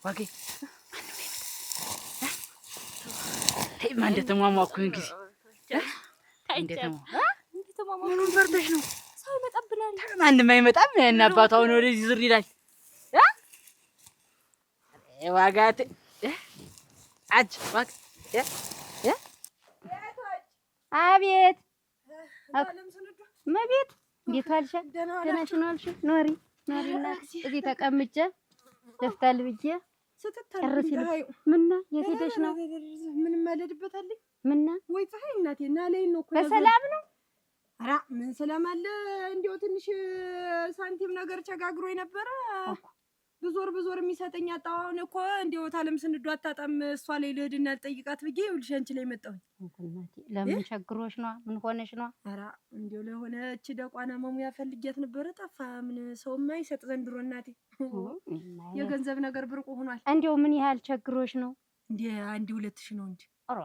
ዋጌ ማን እንደተሟሟኩ እንግዲህ ምኑን ፈርተሽ ነው? ሰው ይመጣብናል። ማንም አይመጣም። እና አባቱ አሁን ወደዚህ ዝር ይላል። ዋጋት አጭ ዋጋ አቤት መቤት እንዴት ዋልሽ? ደህና ነሽ? ኖሪ እናት እዚህ ተቀምጬ ደፍታል ብዬ ጨርስ ይል ምና የት ሄደሽ ነው? ምን ማለድበታለኝ ምና ወይ ፀሐይ እናቴ እና ላይ ነው እኮ በሰላም ነው? ኧረ ምን ሰላም አለ። እንዲያው ትንሽ ሳንቲም ነገር ቸጋግሮ የነበረ ብዙር የሚሰጠኝ አጣሁ። አሁን እኮ እንዲያው ታለም ስንዱ አታጣም እሷ ላይ ልሂድና ልጠይቃት ብዬ ይኸውልሽ አንቺ ላይ መጣሁኝ። እናቴ ለምን ቸግሮሽ ነው? ምን ሆነሽ ነው? ኧረ እንዲያው ለሆነች ደቋና መሙያ ፈልጌያት ነበረ ጠፋ። ምን ሰውማ ይሰጥ ዘንድሮ እናቴ የገንዘብ ነገር ብርቁ ሆኗል። እንዲያው ምን ያህል ቸግሮሽ ነው? እንዴ 1,000 ነው እንጂ ኧረ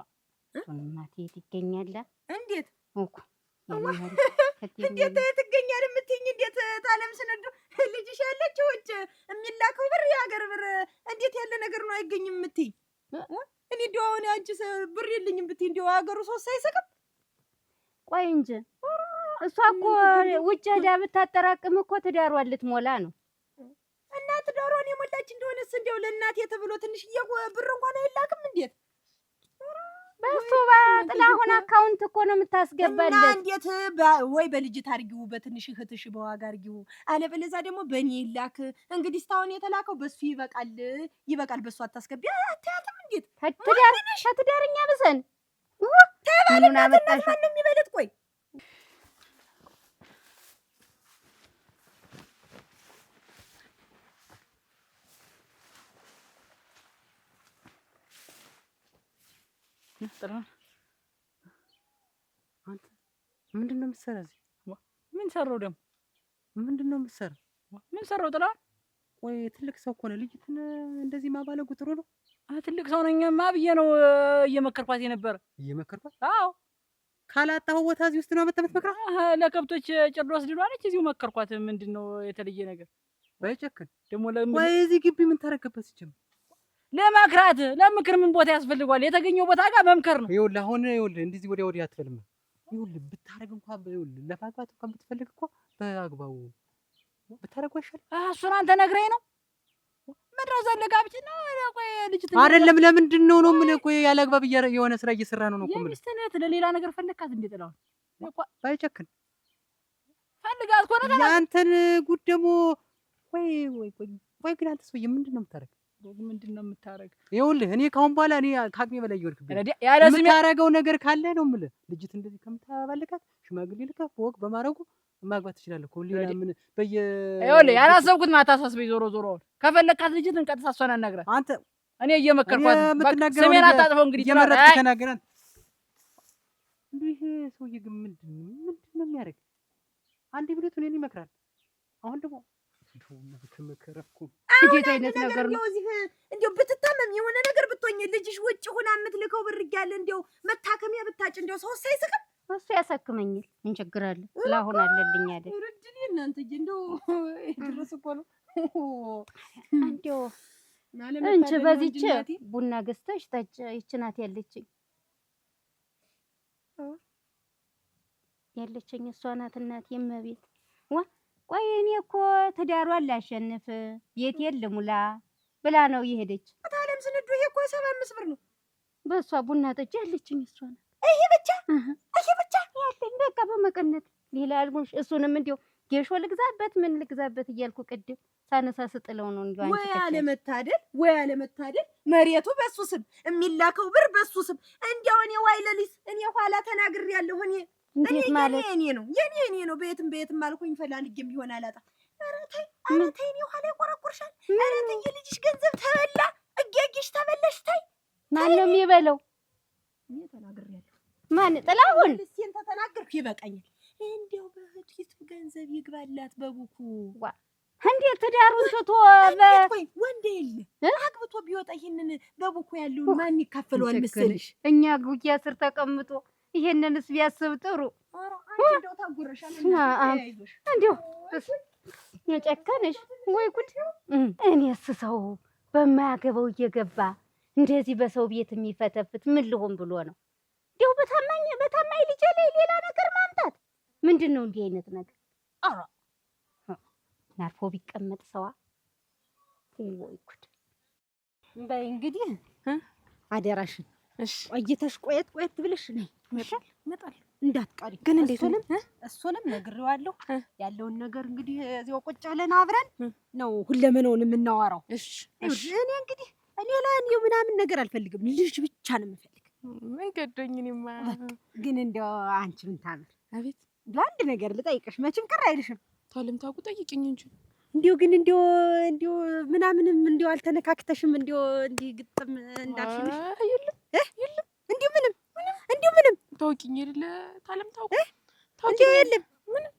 እናቴ የት ይገኛል? እንዴት እኮ እንዴት ትገኛል የምትይኝ? እንዴት ታለም ስንዱ ልጅሽ ያለችው እጭ የሚላከው ብር የሀገር ብር እንዴት ያለ ነገር ነው አይገኝም የምትይኝ? እኔ እንዲያው አሁን አንቺ ብር የለኝም ብትይ እንዲያው ሀገሩ ሶስት አይሰቅም? ቆይ እንጂ እሷ እኮ ውጭ ሄዳ ብታጠራቅም እኮ ትዳሯን ልትሞላ ነው። እና ትዳሯን የሞላች እንደሆነስ እንዲያው ለእናቴ ተብሎ ትንሽዬ ብር እንኳን አይላክም? እንዴት በሱ በጥላሁን አካውንት እኮ ነው የምታስገባለት። እና እንዴት ወይ በልጅት አድርጊው በትንሽ እህትሽ በዋጋ አድርጊው፣ አለበለዚያ ደግሞ በእኔ ይላክ። እንግዲህ እስካሁን የተላከው በሱ ይበቃል በሱ አታስገቢ አታያትም? እንዴት ከትዳርኛ ብሰን ተባልና እናት ማንም የሚበልጥ ቆይ ጥላሁን አንተ ምንድነው የምትሰራ እዚህ? ምን ሰራው ደግሞ? ምንድነው የምትሰራ? ምን ሰራው ጥላሁን? ወይ ትልቅ ሰው እኮ ነው። ልጅትን እንደዚህ ማባለጉ ጥሩ ነው? ትልቅ ሰው ነኝማ ብዬ ነው እየመከርኳት የነበረ። እየመከርኳት? አዎ ካላጣሁ ቦታ እዚህ ውስጥ ነው የምትመክራ? ለከብቶች ጭድ ወስድሏል አለች። እዚሁ መከርኳት። ምንድነው የተለየ ነገር? ባይጨክን ደግሞ ወይ እዚህ ግቢ ምን ታረከበት ሲጀምር ለማክራት ለምክር ምን ቦታ ያስፈልጋል? የተገኘው ቦታ ጋር መምከር ነው። ይኸውልህ አሁን ይኸውልህ እንደዚህ ወዲያ አትፈልም። ይኸውልህ ብታረግ እንኳን ይኸውልህ ለማግባት እንኳን ብትፈልግ እኮ በአግባቡ ብታረገው ይሻላል። እሱን አንተ ነግረኝ ነው ምድረው ዘለጋ ብቻ ነው። ቆይ ልጅ አይደለም ለምንድን ነው ምን ቆይ ያለ አግባብ የሆነ ስራ እየሰራ ነው እኮ ምን የሚስትነት ለሌላ ነገር ፈልካት እንዴ ጥላሁን? ባይጨክን ፈልጋት እኮ ነው ያንተን ጉድ ደግሞ ቆይ ግን አንተ ሰውዬ ምንድነው የምታረግ? ምንድነው የምታረግ? ይኸውልህ እኔ ካሁን በኋላ እኔ ካቅሜ በላይ ይወርክብኝ የምታረገው ነገር ካለ ነው የምልህ። ልጅት እንደዚህ ከምታባልካት ሽማግሌ ልከህ በወግ በማረጉ ማግባት ትችላለህ እኮ። ሌላ ምን ይኸውልህ ያላሰብኩት ማታሳስበኝ። ዞሮ ከፈለካት ልጅትን ቀጥታ እሷን አናግራት። አንተ እኔ እየመከርኳት ስሜን አታጥፈው እንግዲህ እየመረጥክ ተናገራን። ይሄ ሰውዬ ግን ምንድነው የሚያደርግ? አንዴ ብሎት እኔን ይመክራል። አሁን ደግሞ እንዴት አይነት ነገር ነው? እንዴው ብትታመም የሆነ ነገር ብትሆኝ ልጅሽ ውጭ ሆና የምትልከው ብር እያለ እንዴው መታከሚያ ብታጭ እንዴው ሰው ሳይስቅም እሱ ያሳክመኛል። ምን ችግር አለ? ጥላሁን አለልኝ አይደል? ረጅኒ እናንተ እንዴው ድረስ እኮ ነው እንዴው እንቺ በዚች ቡና ገዝተሽ ጠጭ። ይቺ ናት ያለችኝ እሷ ናት እናት የመቤት ቆይ እኔ እኮ ትዳሯን ላሸንፍ ቤቴን ልሙላ ብላ ነው የሄደች። ታለም ስንዱ ይሄ እኮ 75 ብር ነው። በሷ ቡና ጠጪ ያለችኝ እሷ ናት። ይሄ ብቻ ያለኝ በቃ በመቀነት ሌላ አልሞሽ። እሱንም እንዲያው ጌሾ ልግዛበት ምን ልግዛበት እያልኩ ቅድም ሳነሳ ስጥለው ነው እንዴ አንቺ ወይ አለመታደል መሬቱ በሱ ስም የሚላከው ብር በሱ ስም እንዴው እኔ ዋይለሊስ እኔ ኋላ ተናግሬያለሁ። እንዴት ማለት የኔ ነው። በየትም አልኩኝ ፈላልጌም ቢሆን አላጣ። ኧረ ተይ እኔ ኋላ ይቆረቁርሻል። ኧረ ተይ የልጅሽ ገንዘብ ተበላ እጌጊሽ ተበላሽ። ተይ ማን ነው የሚበለው? እኔ ተናግሬያለሁ። ማን ጥላሁን? ልስቴን ተናገርኩ ይበቃኛል። እንዴው በህትይት ገንዘብ ይግባላት በቡኩ እንዴት ትዳሩን ትቶ ወንድ የለ አግብቶ ቢወጣ ይሄንን በቡኩ ያለውን ማን ይካፈለዋል መሰለሽ? እኛ ጉያ ስር ተቀምጦ ይሄንንስ ቢያስብ ጥሩ። እንደው ታጉረሻለሽ እንደው የጨከነሽ ወይ ጉድ! እኔስ ሰው በማያገባው እየገባ እንደዚህ በሰው ቤት የሚፈተፍት ምን ልሆን ብሎ ነው? እንዲያው በታማኝ ልጄ ላይ ሌላ ነገር ማምጣት ምንድን ነው? እንዲህ አይነት ነገር ኧረ ናርፎ ቢቀመጥ ሰዋ ወይ ጉድ። በይ እንግዲህ አደራሽን ቆየት ብለሽ ነይ እመጣለሁ እንዳትቀሪ። ግን እንዴት እሱንም ነግሬዋለሁ። ያለውን ነገር እንግዲህ እዚያው ቁጭ ብለን አብረን ነው ሁለመናውን የምናወራው። እሺ እኔ እንግዲህ ለእኔው ምናምን ነገር አልፈልግም፣ ልጅ ብቻ ነው የምፈልግ። ምን ገዶኝ እኔማ። ግን እንደው አንቺ ምን ታምር። አቤት ለአንድ ነገር ልጠይቅሽ፣ መቼም ቅር አይልሽም? ታውቁ ጠይቅኝ እንጂ ግን ምናምንም አልተነካክተሽም እንዲህ ግጥም እንዳልሽልሽ የለም ምንም ታውቂኝ አይደለ? ታለም ታውቁ የለም ምንም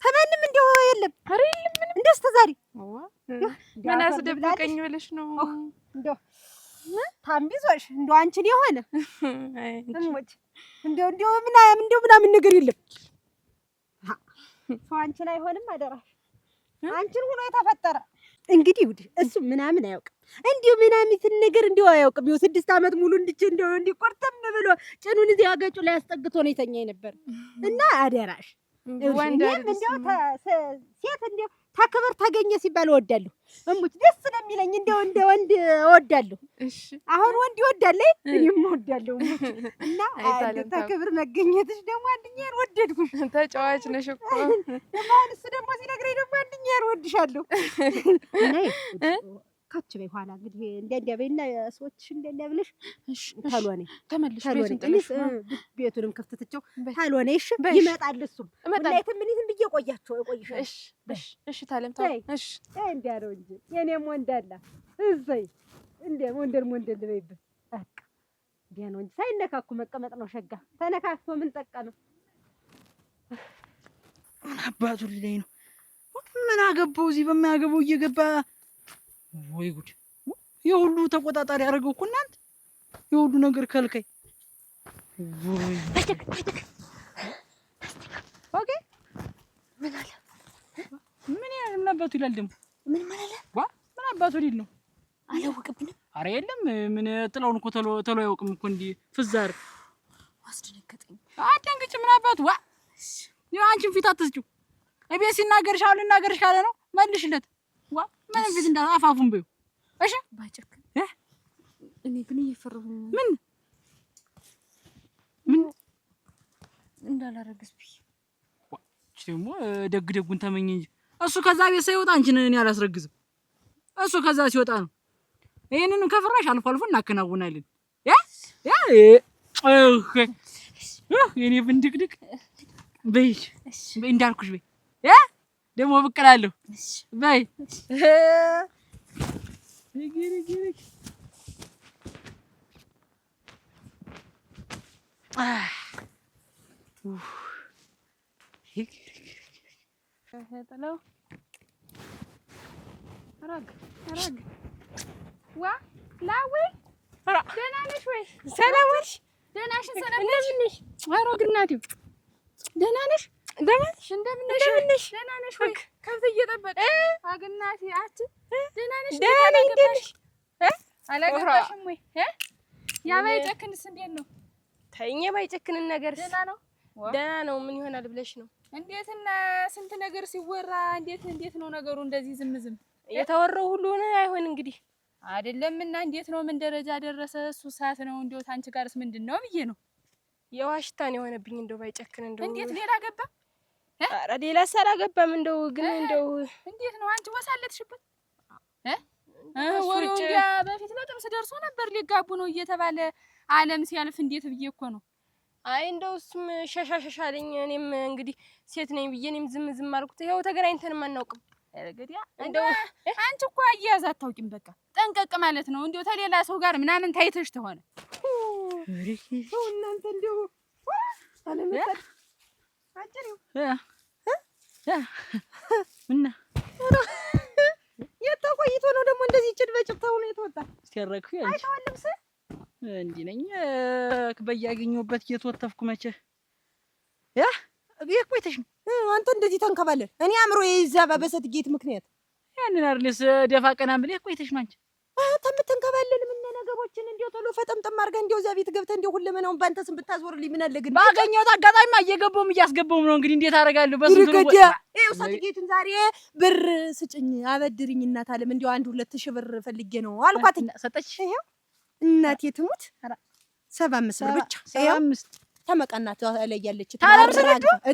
ተማንም የለም። ኧረ የለም ምንም እስከ ዛሬ ምን አስደብቀኝ ብለሽ ነው? ታምቢዞሽ አንቺን የሆነ ምናምን ነገር የለም። ሰው አንቺን አይሆንም። አደራሽ አንቺን ሆኖ የተፈጠረ እንግዲህ እሱ ምናምን አያውቅም። ምናምን ነገር አያውቅም። 6 ዓመት ሙሉ እንዲቆርጠም ብሎ ጭኑን እዚህ አገጩ ላይ አስጠግቶ ነው የተኛ ነበር። እና አደራሽ ሴት ተክብር ተገኘ ሲባል እወዳለሁ። ደስ ነው የሚለኝ እንደ ወንድ እወዳለሁ። አሁን ወንድ ይወዳል፣ እኔም እወዳለሁ። እና ተክብር መገኘትሽ ደግሞ አንድኛዬን ወደድኩሽ። ተጫዋች ነሽ እኮ አሁን እሱ ደግሞ ሲነግረኝ ደግሞ አንድኛዬን እወድሻለሁ። ካች በይ ኋላ እንግዲህ እንደ በይና ሰዎችሽ እንደ ብለሽ ታልወኔ ተመልሽ ቤቱንም ከፍተትቸው ታልወኔ። እሺ ይመጣል እሱም እናይት ምን ይዝም ብዬ ቆይሻል። እሺ ታለም ታው እሺ እንዲያ ነው እንጂ የኔም ወንድ አለ እዘይ ወንደል በይበት በቃ እንዲያ ነው እንጂ ሳይነካኩ መቀመጥ ነው ሸጋ። ተነካክቶ ምን ጠቀመ? አባቱ ላይ ነው ምን አገባው? እዚህ በማያገባው እየገባ ወይ ጉድ! የሁሉ ተቆጣጣሪ ያደረገው እኮ እናንተ፣ የሁሉ ነገር ከልከይ። ወይ ኦኬ ምን አለ? ምን አባቱ ይላል ደግሞ? ምን ማለት ዋ ምን አባቱ ሊል ነው? አላወቅብንም። ኧረ የለም ምን ጥላውን እኮ ተሎ ያውቅም እኮ እንዲህ ፍዛር አስደነገጠኝ። አትደንግጭ። ምን አባቱ ዋ አንቺን ፊት አትስጪው። እቤት ሲናገርሽ አሁን ልናገርሽ ካለ ነው መልሽለት። ዋ ምንም ፊት አፋፉን በይው። እሺ ባይጨክን እኔ ግን እየፈራሁኝ ምን እንዳላረግዝ ብዬ ደግሞ ደጉን ተመኝ እንጂ እሱ ከዛ ቤት ሳይወጣ አንቺን እኔ አላስረግዝም። እሱ ከዛ ሲወጣ ነው። ይሄንን ከፈራሽ አልፎ እናከናውናለን። የኔ ብንድቅድቅ በይ እንዳልኩሽ በይ ደግሞ ብቅ እላለሁ በይ። ጥለው ረግ ዋ ላዊ ደህና ነሽ ወይ? ሰላም ነሽ? ደህና ነሽ? ሰላም ነሽ? አሮግ እናቴ ደህና ነሽ? እንደምን ነሽ? ደህና ነሽ ወይ? ከብት እየጠበቅሽ አግናቴ አት ደህና ነሽ? ደህና ነሽ? አላገባሽም ወይ? ያ ባይጨክንስ እንዴት ነው? ተይኝ፣ ባይጨክንን ነገር ደህና ነው? ደህና ነው። ምን ይሆናል ብለሽ ነው? እንዴትና ስንት ነገር ሲወራ እንዴት ነው ነገሩ? እንደዚህ ዝም የተወራው ሁሉ አይሆን እንግዲህ አይደለምና እንዴት ነው? ምን ደረጃ ደረሰ? እሱ ሰዓት ነው እንደው ታንቺ ጋርስ ምንድነው ብዬ ነው። የዋሽታን የሆነብኝ እንደው ባይጨክን እንደው እንዴት ሌላ ገባ? ኧረ ሌላ ሰራ ገባም እንደው ግን እንደው እንዴት ነው አንቺ ወሳለትሽበት? ወሬው እንዲያ በፊት ለጥምስ ደርሶ ነበር ሊጋቡ ነው እየተባለ ዓለም ሲያልፍ እንዴት ብዬ እኮ ነው። አይ እንደው እሱም ሸሻሸሻለኝ። እኔም እንግዲህ ሴት ነኝ ብዬ እኔም ዝም አልኩት። ይኸው ተገናኝተንም አናውቅም። እርግዲያ እንደው አንቺ እኮ አያያዝ አታውቂም። በቃ ጠንቀቅ ማለት ነው። እንደው ተሌላ ሰው ጋር ምናምን ታይተሽ ተሆነ እናንተ እንደው አለመሰል አጭሪው እና የተቆይቶ ነው ደግሞ እንደዚህ ጭድ በጭብታ ሆኖ የተወጣ ሲያረክኩ አይተዋል። ልብስ እንዲህ ነኝ በያገኘሁበት እየተወተፍኩ መቼ ቤት ቆይተሽ ነው አንተ እንደዚህ ተንከባለል። እኔ አእምሮ የይዛባ በሰትጌት ምክንያት ያንን አይደልስ ደፋ ቀና ብለህ ቆይተሽ ነው አንቺ ተምተንከባለል ምን ነገሮችን እንዴው ቶሎ ፈጠምጠም አድርገህ እንዴው እዛ ቤት ገብተህ እንዴው ሁለመናውን ባንተ ስም ብታዞርልኝ ምን አለ ግን ባገኘሁት አጋጣሚማ እየገባሁም እያስገባሁም ነው እንግዲህ እንዴት አደርጋለሁ በስንቱ ነው ይኸው ሳትጌትን ዛሬ ብር ስጭኝ አበድርኝ እናት አለም እንዴው 1-2 ብር ፈልጌ ነው አልኳት ሰጠች ይኸው እናቴ ትሙት 75 ብር ብቻ 75 ተመቀናት ላይ ያለች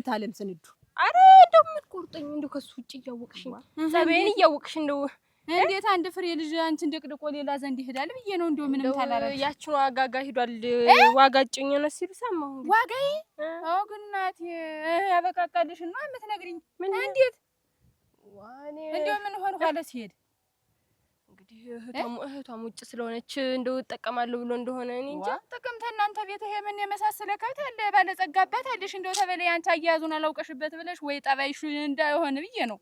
ታለም ስንዱ አረ እንደው የምትቆርጠኝ እንደው ከሱ ውጭ እያወቅሽኝ ሰበይን እያወቅሽ እንደው እንዴት አንድ ፍሬ ልጅ አንቺ እንደቅድቆ ሌላ ዘንድ ይሄዳል ብዬ ነው እንደው ምንም ታላረች ያችን ዋጋ ጋር ሄዷል ዋጋ ጭኝ ነው ሲሉ ሰማሁ ዋጋዬ አውግናቴ ያበቃቃልሽ ነው የምትነግሪኝ እንዴት ዋኔ እንደው ምን ሆነ ኋላ ሲሄድ እንግዲህ እህቷም ውጭ ስለሆነች እንደው እጠቀማለሁ ብሎ እንደሆነ እኔ እንጃ ጥቅምት እናንተ ቤት ይሄ ምን የመሳሰለ ከብት አለ ባለጸጋባት አለሽ እንደው ተበለይ አንቺ አያያዙን አላውቀሽበት ብለሽ ወይ ጠባይሽ እንዳይሆን ብዬ ነው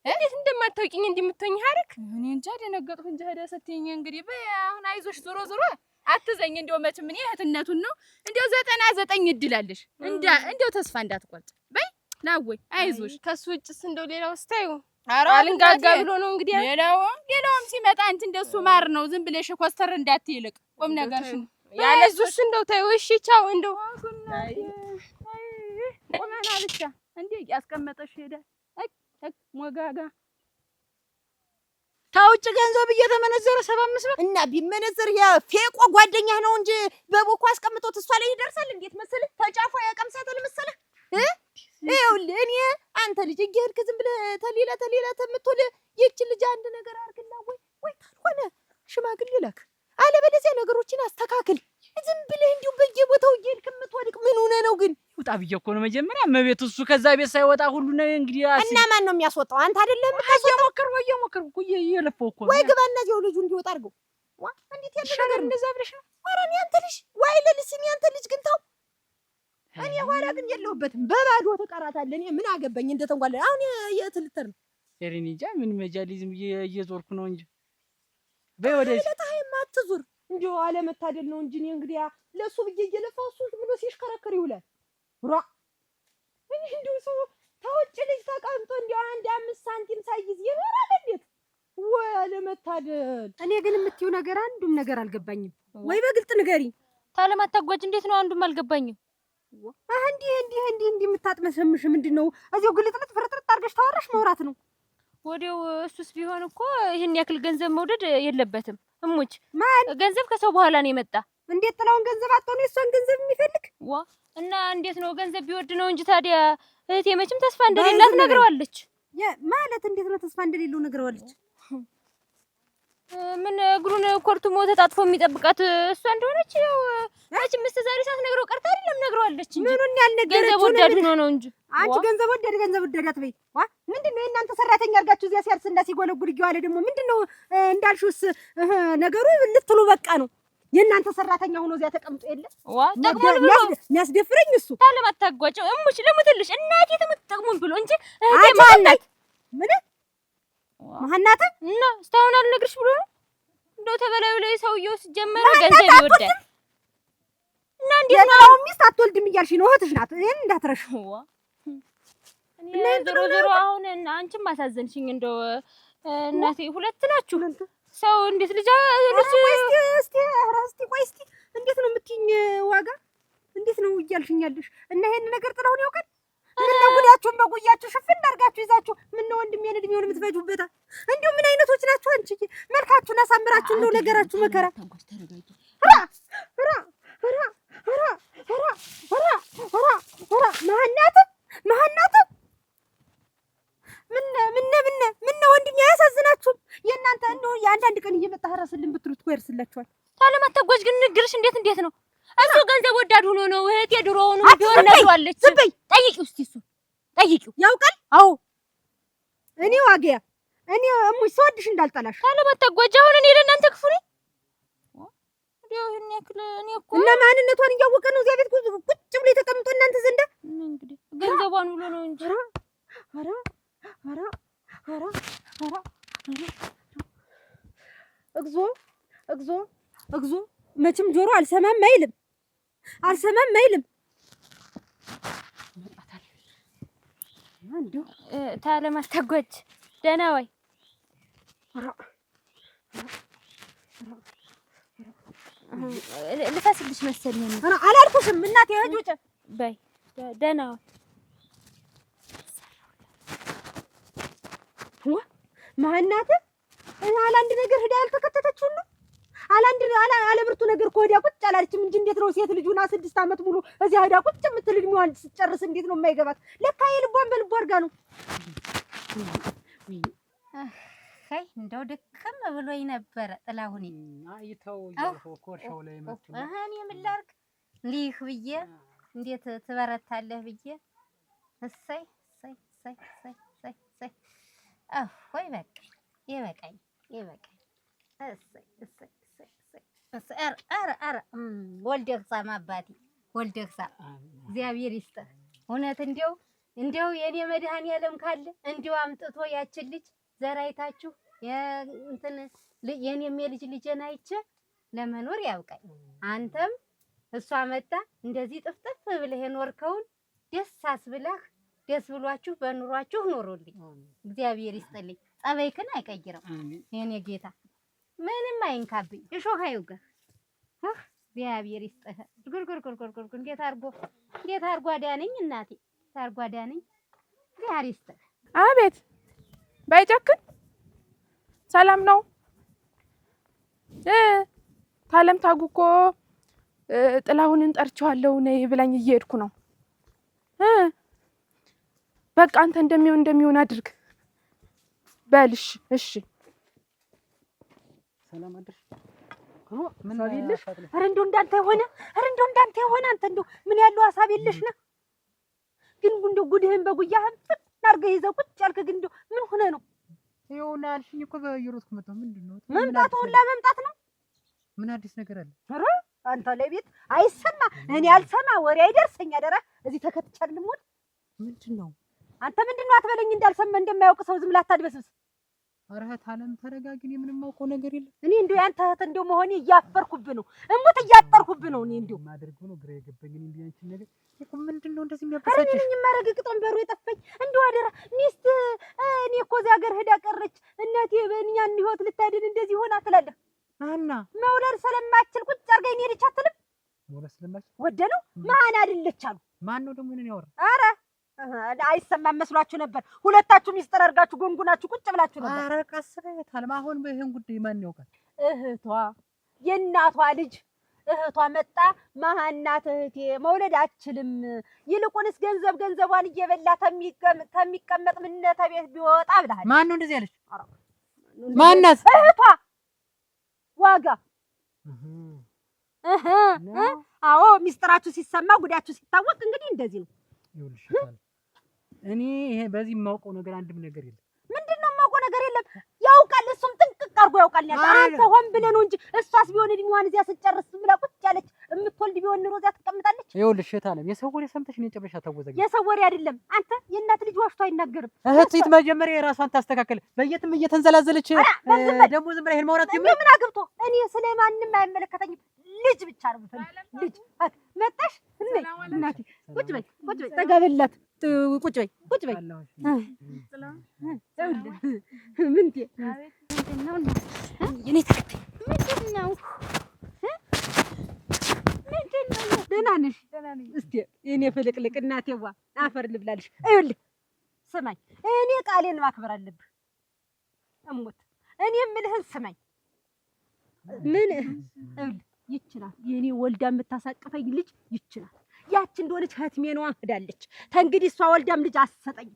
እንዴት እንደማታውቂኝ እንደምትሆኝ ሀረክ እኔ እንጃ ደነገጥኩ እንጂ ሄደ ስትይኝ እንግዲህ በይ አሁን አይዞሽ ዞሮ ዞሮ አትዘኝ እንደው መቼም እኔ እህትነቱን ነው እንደው 99 እድላለሽ እንደው ተስፋ እንዳትቆርጭ በይ ናወይ አይዞሽ ከሱ ውጭስ እንደው ሌላው ስታዩ አልንጋጋ ብሎ ነው እንግዲህ ሌላውም ሲመጣ አንቺ እንደሱ ማር ነው ዝም ብለሽ ኮስተር እንዳትይልቅ ቁም ነገርሽ ነው ያለሱስ እንደው ታዩ እሺ ቻው እንደው ቆመና ብቻ እንዴ ያስቀመጠሽ ሄደ ሞጋጋ ታውጭ ገንዘብ እየተመነዘረ 75 ብር እና ቢመነዘር ያ ፌቆ ጓደኛህ ነው እንጂ በቦኩ አስቀምጦት እሷ ላይ ይደርሳል እንዴት መሰለህ ተጫፏ ያቀምሳታል መሰለህ ይኸውልህ እኔ አንተ ልጅ እየሄድክ ዝም ብለህ ተሌላ ተምትል ይህች ልጅ አንድ ነገር አድርግና ወይ ካልሆነ ሽማግሌ ላክ አለበለዚያ ነገሮችን አስተካክል ዝም ብለህ እንዲሁ በየቦታው እየሄድክ የምትወድቅ ምን ሆነህ ነው ግን ውጣ ብዬሽ እኮ ነው መጀመሪያ መቤት እሱ ከዛ ቤት ሳይወጣ ሁሉ ነው እንግዲህ እና ማን ነው የሚያስወጣው አንተ አይደለም እየሞከርኩ እየለፈው እኮ ወይ ግባ እና እዚያው ልጁ እንዲወጣ አድርገው እንዴት ያለ ነገር እንደዛ ብለሽ ነው ኧረ እኔ አንተ ልጅ ወይ ለልስም ያንተ ልጅ ግን ተው እኔ ኋላ ግን የለሁበትም በባዶ ተቀራታለህ እኔ ምን አገባኝ እንደተንጓለ አሁን የትልተር ነው እኔ እንጃ ምን መጃሊዝም እየዞርኩ ነው እንጂ በይ ወደዚህ ለታይማ አትዙር እንዲሁ አለመታደል ነው እንጂ እኔ እንግዲህ ለሱ ብዬ እየለፋው እሱ ዝም ብሎ ሲሽከረከር ይውላል ራ እኔ እንዲሁ ሰው ታውጭ ልጅ ተቀምጦ እንዲሁ 5 ሳንቲም ሳይዝ ይኖራል እንዴት ወይ አለመታደል እኔ ግን የምትይው ነገር አንዱም ነገር አልገባኝም ወይ በግልጥ ንገሪ ታለማታጓጅ እንዴት ነው አንዱም አልገባኝም እንዲህ የምታጥመሰምሽ ምንድነው እዚሁ ግልጥልጥ ፍርጥርጥ አድርገሽ ታወራሽ መውራት ነው ወዲያው እሱስ ቢሆን እኮ ይሄን ያክል ገንዘብ መውደድ የለበትም እሙች ገንዘብ ከሰው በኋላ ነው የመጣ እንዴት ጥላውን ገንዘብ አጥቶኝ እሷን ገንዘብ የሚፈልግ እና እንዴት ነው ገንዘብ ቢወድ ነው እንጂ ታዲያ እህቴ መቼም ተስፋ እንደሌላት ነግረዋለች ማለት እንዴት ነው ተስፋ እንደሌለው ነግረዋለች ምን እግሩን ኮርቱሞ ተጣጥፎ የሚጠብቃት እሷ እንደሆነች ያው መቼም ዛሬ ሳትነግረው ቀርታ አይደለም ነግረዋለች እንጂ ምኑን ያልነገረችው ገንዘብ ወዳድ ነው እንጂ አንቺ ገንዘብ ወዳድ አትበይ ምንድነው የእናንተ ሰራተኛ አድርጋችሁ እዚያ ሲያርስና ሲጎለጉል ይዋለ ደግሞ ምንድነው እንዳልሽውስ ነገሩ ልትሉ በቃ ነው የእናንተ ሰራተኛ ሆኖ እዚያ ተቀምጦ የለ ጠቅሞን ብሎ የሚያስደፍረኝ እሱ ታለማታጓቸው እሙች ልሙትልሽ እናቴ ተጠቅሞን ብሎ እንጂ እህቴ ማናት ምን ማናት እና እስካሁን አልነግርሽ ብሎ ነው እንደው ተበላዩ ላይ ሰውየው ሲጀመር ገንዘብ ይወዳል እና እንዴት ነው ሚስት አትወልድም እያልሽ ነው እህትሽ ናት እኔን እንዳትረሽ እኔ ዞሮ አሁን አንቺም ማሳዘንሽኝ እንደው እናቴ ሁለት ናችሁ ሰው እንዴት ልጅ እስቲ እንዴት ነው የምትይኝ ዋጋ እንዴት ነው እያልሽኝ ያለሽ እና ይሄን ነገር ጥለውን ያውቃል ምነው ጉዳያችሁን በጉያችሁ ሽፍን አድርጋችሁ ይዛችሁ ምነው ወንድሜን እድሜውን የምትፈጁበታ እንዲሁ ምን አይነቶች ናችሁ አንቺ መልካችሁን አሳምራችሁ እንደው ነገራችሁ መከራ ማናት ምን ወንድሜ አያሳዝናችሁም የእናንተ እንደው የአንዳንድ ቀን እየመጣ ሀረስልን ብትሉት እኮ ያርስላችኋል ታለማታጓጅ ግን ንግርሽ እንዴት ነው እሱ ገንዘብ ወዳድ ሆኖ ነው እህቴ ድሮውኑ ቢሆን ነግሯለች ጠይቂው እስቲ እሱ ጠይቂው ያውቃል አዎ እኔ ዋጋያ እኔ እሙሽ ሰውድሽ እንዳልጠላሽ ታለማታጓጅ አሁን እኔ ለእናንተ ክፉ ነኝ እንዴው እኔ እኮ እና ማንነቷን እያወቀ ነው እዚያ ቤት ቁጭ ብሎ የተቀምጦ እናንተ ዘንዳ እንግዲህ ገንዘቧን ብሎ ነው እንጂ ኧረ እግዚኦ መቼም ጆሮ አልሰማም አይልም እንደው ታለማታጓጅ ደህና ወይ ልፈስልሽ መሰለኝ ነው አላልኩሽም እናቴ ሂጂ በይ ደህና ማናት አላንድ ነገር ሄዳ ያልተከተተች ሁሉ አለብርቱ ነገር ኮዲያ ቁጭ አላለችም እንጂ እንዴት ነው ሴት ልጁና 6 አመት ሙሉ እዚህ ሄዳ ቁጭ የምትል እድሜዋን ስትጨርስ እንዴት ነው የማይገባት? ለካ የልቧን በልቧ አድርጋ ነው። አይ እንደው ደከም ብሎኝ ነበረ ጥላሁን አይተው ያልፎ ኮርሻው ላይ መጥቶ እኔ ምን ላድርግ ሊህ ብዬ እንዴት ትበረታለህ ብዬ እሰይ እሰይ እሰይ እሰይ እሰይ ወይ በቃ ይበቃኝ እሰይ እሰይ እሰይ ኧረ ወልደህ ሳም አባቴ ወልደህ ሳም እግዚአብሔር ይስጥህ። እውነት እንደው የኔ መድኃኒዓለም ካለ እንደው አምጥቶ ያችን ልጅ ዘራይታችሁ እንትን የኔም የልጄን አይቼ ለመኖር ያብቃኝ። አንተም እሷ መጣ እንደዚህ ጥፍጥፍ ብለህ የኖርከውን ደስ አስብለህ ደስ ብሏችሁ በኑሯችሁ ኖሮልኝ እግዚአብሔር ይስጥልኝ። ጸባይክን አይቀይረው የኔ ጌታ ምንም አይንካብኝ። እሾህ አይውጋህ እግዚአብሔር ይስጥህ። ጉርጉር እንዴት አድርጎ አዳነኝ እናቴ ታርጓ አዳነኝ እግዚአብሔር ይስጥህ። አቤት ባይጨክን ሰላም ነው። ታለም ታጉ እኮ ጥላሁንን ጠርቼዋለሁ ነይ ብላኝ እየሄድኩ ነው። በቃ አንተ እንደሚሆን አድርግ በልሽ። እሺ ሰላም አድርሽ። ምን አለልሽ? ኧረ እንደው እንዳንተ የሆነ አንተ እንደው ምን ያለው ሐሳብ የለሽ ነህ። ግን እንደው ጉድህን በጉያህም አድርገህ ይዘው ቁጭ ያልክ ግን እንደው ምን ሆነ ነው? ይኸውና አልሽኝ እኮ በየሮጥኩ መጣሁ። ምንድን ነው መምጣቱ? ሁላ መምጣት ነው። ምን አዲስ ነገር አለ? ኧረ አንተ ለቤት አይሰማ እኔ አልሰማ ወሬ አይደርሰኝ አደራ። እዚህ ተከትቻለሁ ሞት ምንድን ነው? አንተ ምንድን ነው አትበለኝ። እንዳልሰማ እንደማያውቅ ሰው ዝም ብለህ አታድበስብስ። ኧረ ታለም ተረጋጊ። እኔ ምንም አውቀው ነገር የለም። እኔ እንደው ያንተ እህት እንደው መሆኔ እያፈርኩብህ ነው። እሙት እያጠርኩብህ ነው። እኔ እንደው ማድረግ ነው ግራ የገባኝ። እኔ እንደው ያንቺን ነገር እኮ ምንድን ነው እንደዚህ የሚያበሳጭሽ? ኧረ እኔ የማረግ ቅጦን በሩ የጠፋኝ እንደው አደራ ሚስት እኔ እኮ እዚያ ሀገር ሄዳ ቀረች እናቴ በእኛን ህይወት ልታድን እንደዚህ ሆና ትላለህ። እና መውለድ ስለማችል ቁጭ አድርገኝ ሄደች አትልም? መውለድ ስለማችል ወደ ነው ማን አይደለች አሉ። ማን ነው ደግሞ እኔን ያወራ? ኧረ አይሰማም መስሏችሁ ነበር። ሁለታችሁ ሚስጥር አድርጋችሁ ጎንጉናችሁ ቁጭ ብላችሁ ነበር። ኧረ ቀስ በይ ታለም። አሁን በይሄን ጉዳይ ማን ያውቃል? እህቷ የእናቷ ልጅ እህቷ መጣ ማናት እህቴ መውለድ አችልም፣ ይልቁንስ ገንዘቧን እየበላ ተሚቀመጥ ምነተ ቤት ቢወጣ ብለሃል። ማን ነው እንደዚህ ያለች? ማናት? እህቷ ዋጋ አዎ ሚስጥራችሁ ሲሰማ ጉዳያችሁ ሲታወቅ እንግዲህ እንደዚህ ነው። ይኸውልሽ እኔ ይሄ በዚህ የማውቀው ነገር አንድም ነገር የለም። ምንድነው የማውቀው ነገር የለም? ያውቃል፣ እሱም ጥንቅቅ አድርጎ ያውቃል። አንተ ሆን ብለህ ነው እንጂ እሷስ ቢሆን እድሜዋን እዚያ ስትጨርስ ብላ ቁጭ ያለች የምትወልድ ቢሆን ኑሮ እዚያ ትቀምጣለች። ይኸውልሽ ታለም የሰው ወሬ ሰምተሽ እኔን ጨርሻ ታወዘኝ። የሰው ወሬ አይደለም። አንተ የእናት ልጅ ዋሽቶ አይናገርም። እህት መጀመሪያ የራሷን ታስተካከል። በየትም እየተንዘላዘለች ደግሞ ዝም ብላ ይሄን ማውራት ጀመረ። ምን አግብቶ እኔ ስለማንም አይመለከተኝም። ልጅ ብቻ ነው የምፈልግ። ልጅ መጣሽ እናቴ ቁጭ በይ ተጋበላት። ቁጭ በይ የኔ ተከታይ ምንድነው? ደህና ነሽ? እስቲ የኔ ፍልቅልቅ እናቴዋ አፈር ልብላልሽ። ይኸውልህ ስማኝ፣ እኔ ቃሌን ማክበር አለብህ። እሞት እኔ የምልህን ስማኝ። ምን ይኸውልህ ይችላል የኔ ወልዳ የምታሳቅፈኝ ልጅ ይችላል። ያቺ እንደሆነች ህትሜኗ ሄዳለች። ተንግዲህ እሷ ወልዳም ልጅ አትሰጠኝም።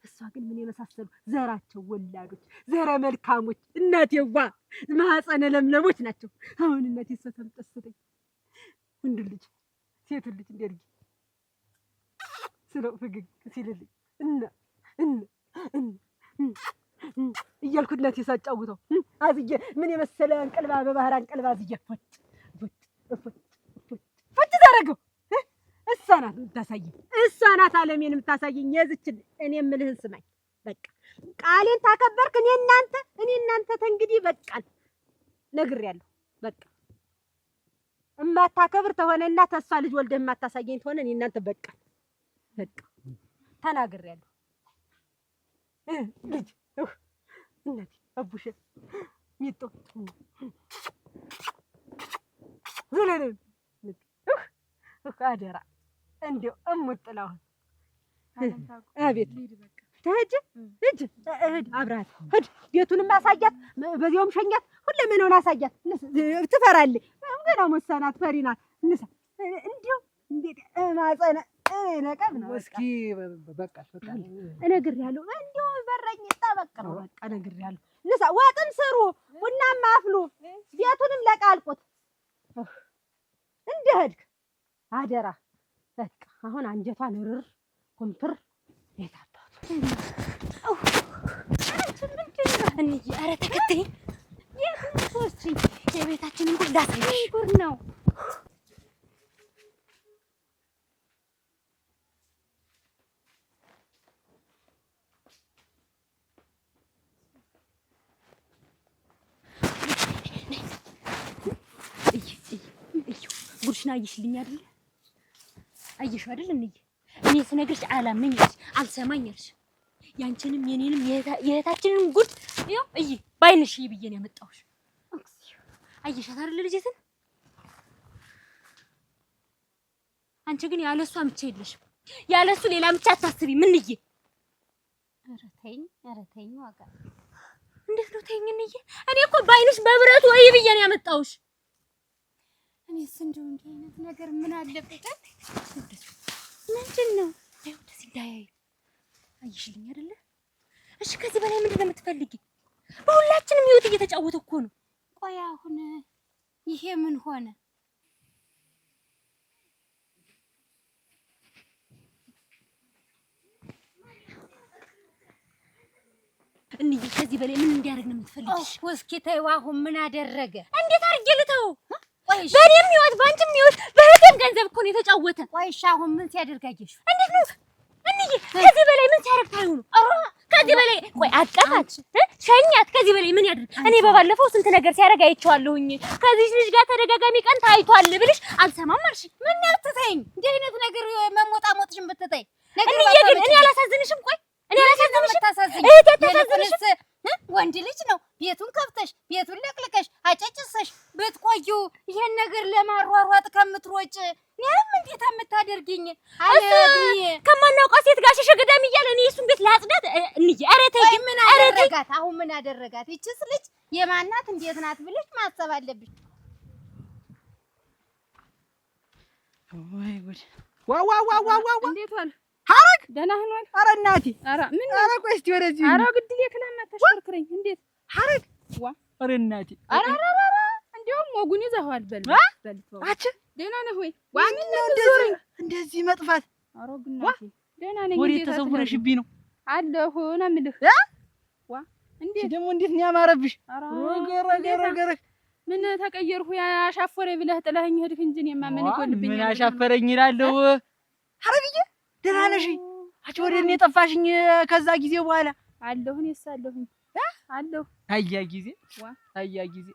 እሷ ግን ምን የመሳሰሉ ዘራቸው ወላዶች ዘረ መልካሞች እናቴዋ ማህፀነ ለምለሞች ናቸው። አሁን እናቴ ሰተምጠስተኝ ወንድ ልጅ ሴት ልጅ እንደርጊ ስለው ፈገግ ሲልልኝ እያልኩ እናቴ ሳጫውተው አዝዬ ምን የመሰለ አንቀልባ በባህር አንቀልባ አዝዬ ፈጭ ዘረገው። እሷ ናት የምታሳየኝ፣ እሷ ናት ዓለሜን የምታሳየኝ። የዝችን እኔ የምልህን ስማኝ። በቃ ቃሌን ታከበርክ። እኔ እናንተ ተንግዲህ በቃል ነግሬያለሁ። በቃ እማታከብር ተሆነና ተሷ ልጅ ወልደህ የማታሳየኝ ተሆነ እኔ እናንተ በቃል ተናግሬያለሁ። ልጅ እናቴ አቡሽ ሚጦ ዘለለ አደራ እንደው እሙጥላውን አቤት ተህጅ እጅ እህድ አብራት ሂድ ቤቱንም አሳያት በዚያውም ሸኛት ሁለመናውን አሳያት ትፈራለች ገና መሳናት ፈሪ ናት ንሳ እንደው እንዴት ማጸነ ነቀብ ነው እስኪ በቃሽ በቃ እነግርሃለሁ እንደው በረኝ ጠበቅ ነው በቃ እነግርሃለሁ ንሳ ወጥም ስሩ ቡናም አፍሉ ቤቱንም ለቃልቁት እንደሄድክ አደራ በቃ አሁን አንጀቷን ርር ኩምትር የታባቱ አንቺ ምንድን ነው እንዴ? ኧረ ተከተይ የት የቤታችንን ጉድ ዳሳይሽ ጉድ ነው። ጉድሽን አየሽልኝ አይደል? አየሽው አይደል? እኔ ስነግርሽ አላመኝሽ አልሰማኝሽ። ያንቺንም የኔንም የእህታችንን ጉድ ይኸው ባይንሽ ብዬሽ ነው ያመጣሁሽ። አየሻት አይደል ልጅትን? አንቺ ግን ያለሷ ምቻ የለሽም። ያለሱ ሌላ ምቻ አታስቢ። ምንዬ ኧረ ተይኝ ዋጋ እንዴት ነው ተይኝ እንዬ? እኔ እኮ ባይንሽ በብረቱ ብዬሽ ነው ያመጣሁሽ። እኔስ እንደው እንዲህ አይነት ነገር ምን አለበት? ምንድን ነው እንደዚህ እንዳያይ አየሽልኝ አይደለ? እሺ ከዚህ በላይ ምንድን ነው የምትፈልጊ? በሁላችንም ህይወት እየተጫወተ እኮ ነው። ቆይ አሁን ይሄ ምን ሆነ? እንዴ ከዚህ በላይ ምን እንዲያደርግ ነው የምትፈልጊ? እስኪ ተይው። አሁን ምን አደረገ? እንዴት አድርጌ ልተው? በእኔም ህይወት በአንቺም ህይወት በህቴም ገንዘብ እኮ ነው የተጫወተ። ቆይሽ አሁን ምን ሲያደርጋየሽ? እንዴት ነው እንዴ? ከዚህ በላይ ምን ሲያደርግ ታዩ ነው? ከዚህ በላይ ቆይ አቀፋት ሸኛት። ከዚህ በላይ ምን ያደርግ? እኔ በባለፈው ስንት ነገር ሲያደርግ አይቼዋለሁኝ። ከዚህ ልጅ ጋር ተደጋጋሚ ቀን ታይቷል ብልሽ አልሰማም አልሽ። ምን ያልተተኝ እንዴ አይነት ነገር መሞጣሞጥሽን ብትተይ ነገር ግን እኔ አላሳዝንሽም? ቆይ እኔ አላሳዝንሽም? እህቴ ወንድ ልጅ ነው። ቤቱን ከፍተሽ ቤቱን ለቅልቀሽ አጨጭሰሽ ብትቆዩ ይሄን ነገር ለማሯሯጥ ከምትሮጭ እኔም እንዴት የምታደርጊኝ? አለብኝ ከማናውቀው ሴት ጋር ሸሸገዳም እያለ እኔ እሱን ቤት ላጽዳት እንዴ? ኧረ ተይ ምን አደረጋት? አሁን ምን አደረጋት? ይችስ ልጅ የማናት እንዴት ናት ብለሽ ማሰብ አለብሽ። ወይ ጉድ! ዋው እንዴት ዋል ሐረግ ደህና ሆኗል? ኧረ እናቴ ኧረ ምን ኧረ ቆይ እስኪ ወደዚህ ኧረ ግድል የክላማ ተሽከርክረኝ እንዴት ሐረግ ኧረ እናቴ ኧረ እንደውም ወጉን ይዘኸዋል። በልተው አች ደህና ነህ ወይ? ዋምን ነው እንደዚህ መጥፋት? ኧረ ግናቴ ደህና ነኝ። ወዴት ተሰውረሽብኝ ነው? አለሁ ነው የምልህ። እንዴት ደግሞ እንዴት ነው ያማረብሽ? ረገረገረገረ ምን ተቀየርሁ? ያሻፈረኝ ብለህ ጥለኸኝ ሄድክ እንጂ እኔማ ምን ይጎልብኛል? ምን አሻፈረኝ እላለሁ። ሐረግዬ ደህና ነሽ? አንቺ ወደ እኔ ጠፋሽኝ ከዛ ጊዜ በኋላ። አለሁ እኔስ አለሁኝ አለሁ። አያ ጊዜ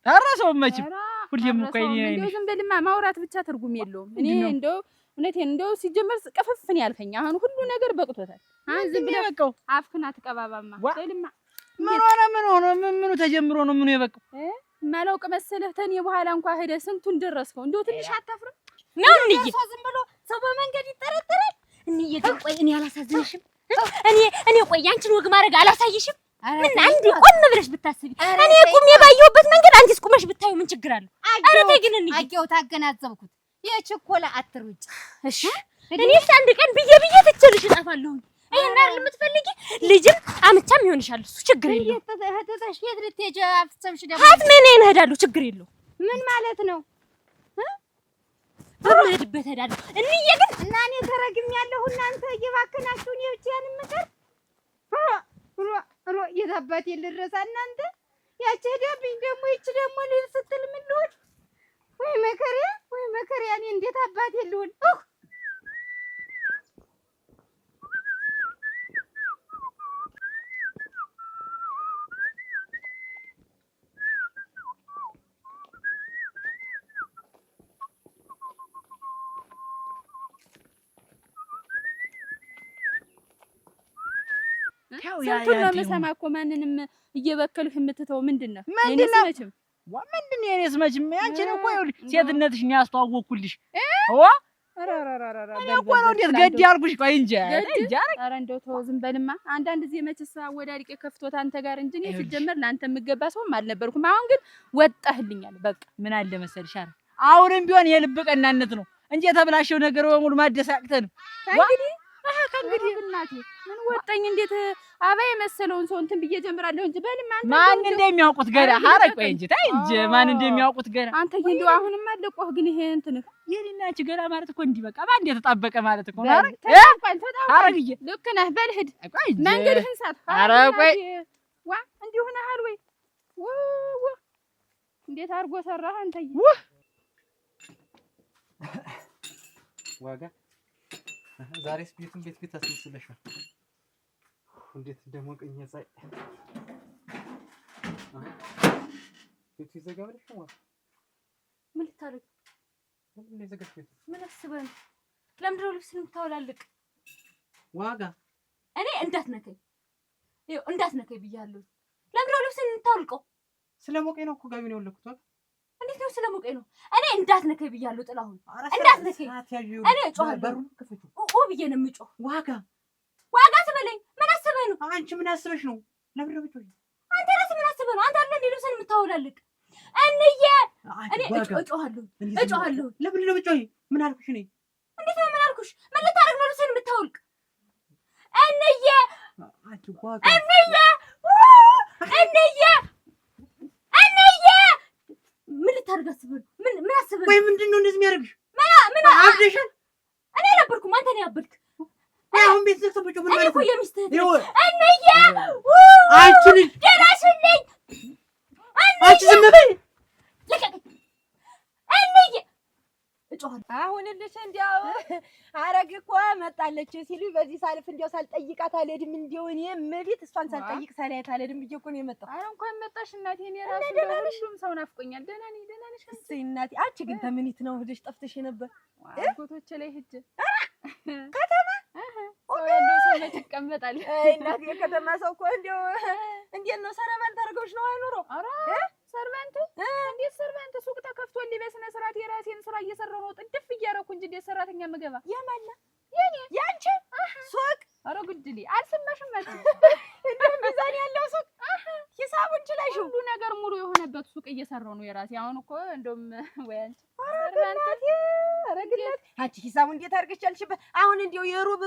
ታራሰው መቼም ሁሌም እኮ እኔ ነኝ። እንደው ዝም በልማ ማውራት ብቻ ትርጉም የለውም። እኔ እንደው እውነቴን እንደው ሲጀመር ቅፍፍን ያልከኝ አሁን ሁሉ ነገር በቅቶታል። ዝም ብለህ በቃው አፍክን አትቀባባማ በልማ። ምን ሆነ ምኑ ተጀምሮ ነው ምኑ የበቃው? ማላውቅ መሰለህ ተኔ በኋላ እንኳን ሄደህ ስንቱን ደረስከው። እንደው ትንሽ አታፍርም? ነው እንዴ ዝም ብሎ ሰው በመንገድ ይጠረጠራል። እንዬ ግን ቆይ እኔ አላሳዝንሽም? እኔ ቆይ ያንቺን ወግ ማድረግ አላሳይሽም? ምን አንዴ ቆም ብለሽ ብታስቢ እኔ ቁሜ ባየሁበት መንገድ አንቺስ ቁመሽ ብታዩ ምን ችግር አለው? ኧረ ተይ ግን እንዬ አየው ታገናዘብኩት። የችኮላ አትሩጭ እሺ። እኔስ አንድ ቀን ብዬ ትችልሽ እጠፋለሁ። ይሄን አይደል የምትፈልጊ? ልጅም አምቻም ይሆንሻል። እሱ ችግር የለው። እህትሽ የት ልትሄጂ አፍሰምሽ? ደግሞ ሀት ምን እሄዳለሁ ችግር የለው። ምን ማለት ነው? በመሄድበት እሄዳለሁ። እንዬ ግን እና እኔ ተረግሜያለሁ። እናንተ እየባከናችሁ እኔ ብቻዬን የምቀር የት አባቴ ልድረስ? እናንተ ያቺ ሄዳብኝ ደግሞ ይቺ ደግሞ ልሂድ ስትል ምን ልሁን? ወይ መከሪያ እኔ እንዴት አባቴ ልሁን? ስንቱን ነው የምሰማ እኮ ማንንም እየበከልህ የምትተው ምንድን ነው? ምንድን ነው የእኔስ መቼም አንቺን እኮ ይኸውልሽ ሴትነትሽን ያስተዋወቅኩልሽ እኔ እኮ ነው እንዴት ገድ ያልኩሽ ቆይ እንጂ ኧረ እንደው ተው ዝም በልማ አንዳንድ ጊዜ መችስ አወዳድቄ ከፍቶት አንተ ጋር እንጂ እኔ ሲጀመር ለአንተ የምገባ ሰውም አልነበርኩም አሁን ግን ወጣህልኛል በቃ ምን አለ መሰልሽ ኧረ አሁንም ቢሆን የልብ ቀናነት ነው እንጂ የተብላሸው ነገር በሙሉ ማደሳቅተን እንግዲህ ከእንግዲህ እናቴ ምን ወጣኝ እንዴት አባይ መሰለውን ሰው እንትን ብዬ ጀምራለሁ እንጂ በልማ አንተ ማን እንደሚያውቁት ገና ሐረግ ቆይ እንጂ ታይ እንጂ ማን እንደሚያውቁት ገና አንተ እንደው አሁንም አለቆህ ግን ይሄ እንትን የኔና አንቺ ገና ማለት እኮ እንዲህ በቃ ባንዴ የተጣበቀ ማለት እኮ ሐረግ ሐረግዬ ልክ ነህ በልሂድ መንገድህን ሳት ኧረ ቆይ ዋ እንዲሁ ነሃል ወይ እንዴት አድርጎ ሰራህ አንተዬ ዋጋ ዛሬስ ቤቱን ቤት አስመስለሻል። እንዴት እንደሞቀኝ ሳይ ቤቱ ይዘጋብልሽ ነው። ምን ልታደርግ ምን ይዘጋሽ ቤቱ? ምን አስበህ ለምንድን ነው ልብስን የምታወላልቅ? ዋጋ እኔ እንዳትነከኝ ይኸው እንዳትነከኝ ብያለሁ። ለምንድን ነው ልብስን የምታወልቀው? ስለሞቀኝ ነው እኮ ጋቢ ነው የወለኩት። ዋጋ እንዴት ነው ስለሞቀኝ ነው? እኔ እንዳትነከኝ ብያለሁ። ጥላሁን እንዳትነከኝ። እኔ እጮሃለሁ። በሩን ክፈችው። ብዬ ነው የምጮህ። ዋጋ ትበለኝ። ምን አስበህ ነው? አንቺ ምን አስበሽ ነው? ለምን ነው ብትወይ? አንተ ራስህ ምን አስበህ ነው? አንተ አለ እንዴ ልብስን የምታወላልቅ? እኔ እጮሃለሁ። ለምን ነው ብትወይ? ምን አልኩሽ? እኔ እንዴት ነው ምን አልኩሽ? ምን ልታደርግ ነው ልብስን የምታወልቅ? እንዬ ምን ልታደርግ አስበህ ነው? ምን አስበህ ነው? ወይ ምንድን ነው እንደዚህ የሚያደርግሽ? ምን አብደሻል? እኔ ነበርኩም አንተ ነው ያበድክ። አሁን ቤት ዘግተሽ ምን ማለት ነው? የሚስትህ እንዬ አንቺ ልጅ ደራሽልኝ። አንቺ ዝም በይ። እንዬ እጮሃለሁ። አሁንልሽ እንዲያው ሐረግ እኮ መጣለች ሲሉ በዚህ ሳልፍ እንዲያው ሳልጠይቃት አልሄድም። እንዲያው እኔ እመቤት እሷን ሳልጠይቅ ሳላያት አልሄድም ብዬሽ እኮ ነው የመጣው። ኧረ እንኳን መጣሽ እናቴ። እኔ እራሱ ሁሉም ሰው ናፍቆኛል። ደህና ነሽ? እሰይ እናቴ። አንቺ ግን ተምኒት ነው ሄደሽ ጠፍተሽ ነበር? ጎቶቼ ላይ ሂጅ ከተማ ሰው ያለው ሰው መች ይቀመጣል? እናቴ የከተማ ሰው እኮ እንዲያው እንዴት ነው ሰርቫንት አድርገውሽ ነው አይኖረው? ኧረ ሰርቫንት እንዴት ሰርቫንት? ሱቅ ተከፍቶልኝ በስነ ስርዓት የራሴን ስራ እየሰራሁ ነው ጥድፍ እያደረኩ እንጂ እንዴት ሰራተኛ የምገባ? የማን የኔ ያንቺ ሱቅ? ኧረ ግድሌ አልሰማሽም? መቼ እንደው ሚዛን ያለው ሱቅ ሂሳቡን ችለሽ ሁሉ ነገር ሙሉ የሆነበት ሱቅ እየሰራሁ ነው የራሴ። አሁን እኮ እንደውም ወይ አንቺ ሰርቫንት አረግለት አንቺ ሂሳቡ እንዴት አድርገሽ ቻልሽበት? አሁን እንዲያው የሩብ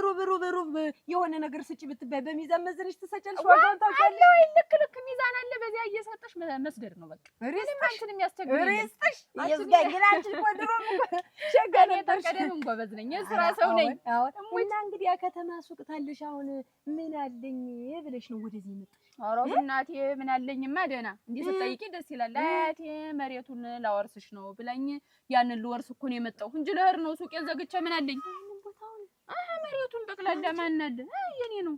የሆነ ነገር ስጪ ብትባይ በሚዛን መዝነሽ ትሰጫለሽ? ዋጋውን ታውቂያለሽ? ልክ ሚዛን አለ። በዚያ እየሰጠሽ መስደድ ነው በቃ። ምንም አንቺን የሚያስቸግር ሬስጥሽ ይዝጋግራችሁ እኮ ድሮም ሸጋ ነበር። ቀደምም ጎበዝ ነኝ፣ የስራ ሰው ነኝ። እና እንግዲህ ከተማ ሱቅ ታለሽ አሁን ምን አለኝ ብለሽ ነው ወደዚህ የመጣሽ? ኧረ እናቴ ምን አለኝማ ደህና እንዲህ ስትጠይቂ ደስ ይላል። አያቴ መሬቱን ላወርስሽ ነው ብላኝ ያንን ልወርስ እኮ ነው የመጣሁ እንጂ ልሄድ ነው ሱቄን ዘግቼ ምን አለኝ? መሬቱን ጠቅላላ ማን አለ? የኔ ነው።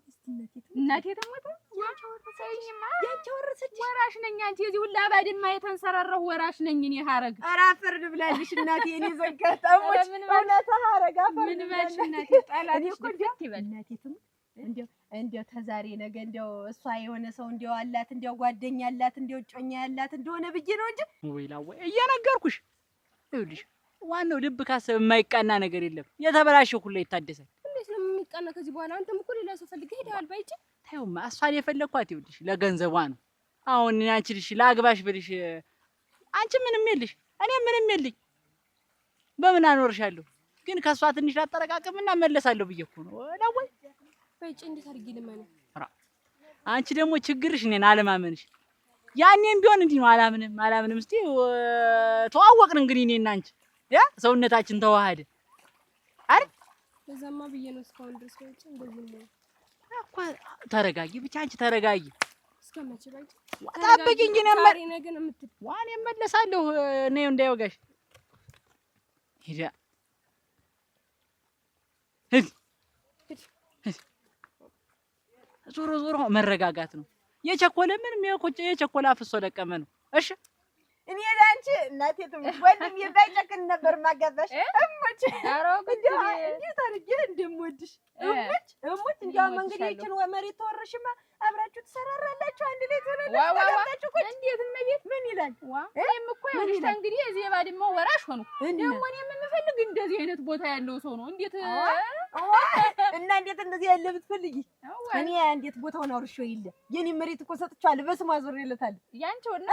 እናቴ ተሞተ ያንቺ ወረሰች። ወራሽ ነኝ አንቺ የዚህ ሁላ ባድማ የተንሰራራሁ ወራሽ ነኝ እኔ ሐረግ። ኧረ አፈር ልብላልሽ እናቴ። እኔ ዘጋታሞች እውነት ሐረግ አፈር ምን በልሽ እናቴ። ጣላልሽ ድፍት ይበል እናቴ ትሙት። እንዲያው ተዛሬ ነገ እንዲያው እሷ የሆነ ሰው እንዲያው አላት እንዲያው ጓደኛ አላት እንዲያው ጮኛ ያላት እንደሆነ ብዬ ነው እንጂ ወይ እየነገርኩሽ ይኸውልሽ ዋናው ልብ ካሰብ የማይቃና ነገር የለም። የተበላሸው ሁሉ ይታደሳል። እንዴት ነው የሚቃና? ከዚህ በኋላ አንተም እኮ ሌላ ሰው ፈልገህ ሄደሃል ባይጭ። ታዩማ እሷን የፈለኳት ይኸውልሽ ለገንዘቧ ነው። አሁን አንቺ ልሽ ላግባሽ ብልሽ አንቺ ምንም የለሽ እኔ ምንም የለኝ። በምን አኖርሻለሁ? ግን ከሷ ትንሽ ላጠረቃቅምና መለሳለሁ ብዬ እኮ ነው። ወይ ባይጭ እንዴት አድርጌ ልመነ? አንቺ ደግሞ ችግርሽ እኔን አለማመንሽ። ያኔም ቢሆን እንዲህ ነው አላምንም። እስቲ ተዋወቅን እንግዲህ እኔና አንቺ ያ ሰውነታችን ተዋሃደ አይደል? በዛማ ብዬ ነው እስካሁን ድረስ ባይጭ እንደዚህ ነው እኮ። ተረጋጊ ብቻ አንቺ ተረጋጊ። እስከመቼ ባይጭ ጠብቂ እንጂ ነው ነገር የምትል ዋን እመለሳለሁ። እኔ እንዳይወጋሽ ሂዳ ዞሮ መረጋጋት ነው። የቸኮለ ምንም የቸኮለ አፍሶ ለቀመ ነው። እሺ እኔ ለአንቺ እናቴ ትሙት ወንድም ባይጨክን ነበር ማጋባሽ። እሞች እንዴት አድርጌ እንደምወድሽ እሞች እንዲያው መንገዳችን መሬት ተወረሽማ አብራችሁ ትሰራራላችሁ አንድ ላይ ትሆናላችሁ። እንዴት እመቤት ምን ይላል? እኔም እኮ ይኸውልሽ እንግዲህ እዚህ የባድማው ወራሽ ሆኑ። ደግሞ እኔ የምፈልግ እንደዚህ አይነት ቦታ ያለው ሰው ነው። እንዴት እና እንዴት እንደዚህ ያለ ብትፈልጊ እኔ እንዴት ቦታውን አውርሼው ይለ የኔ መሬት እኮ ሰጥቻለሁ። በስሙ አዞሬለታለሁ። ያንቺው እና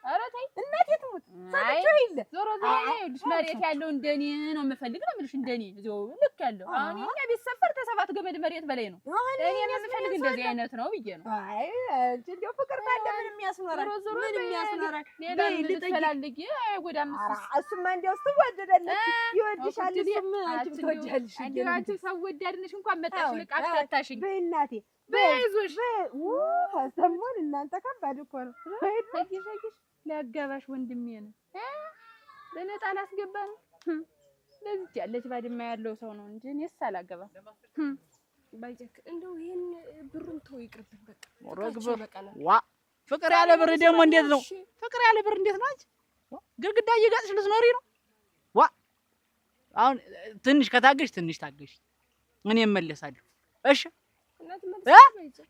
ኧረ ተይ እናቴ ትሙት ሰጥቼው ይለ ዞሮ ይኸውልሽ መሬት ያለው እንደኔ ነው የምፈልግ ነው የምልሽ። እንደኔ እዚሁ ልክ ያለው አሁን እኛ ቤት ሰፈር ተሰፋት ገመድ መሬት በላይ ነው። እኔ የምፈልግ እንደዚህ አይነት ነው ብዬ ነው። አይ እንደው ፍቅር ባለ ምንም ያስኖራል ምንም ያስኖራል። ሌላ ልትፈልጊ አይጎዳም። እሱማ እንደው ትወደዳለች ይወድሻል። እሱም አንቺም ትወጃለሽ። አንቺ ሰው ወዳድ ነሽ። እንኳን መጣሽ ልቃሽ ታታሽኝ በእናቴ በይዞሽ ሰሞን እናንተ ከባድ እኮ ነው። ታጊሽ ሊያጋባሽ ወንድሜ ነው ለነጣ ላስገባ ነው። ለዚህ ያለች ባድማ ያለው ሰው ነው እንጂ እኔስ አላገባ ባይጀክ እንደው ይሄን ብሩን ተው ይቅርብኝ። በቃ ወረግብር ዋ ፍቅር ያለ ብር ደግሞ እንዴት ነው? ፍቅር ያለ ብር እንዴት ነው? አንቺ ግድግዳ እየጋጥሽ ልትኖሪ ነው? ዋ አሁን ትንሽ ከታገሽ ትንሽ ታገሽ፣ እኔ እመለሳለሁ። እሺ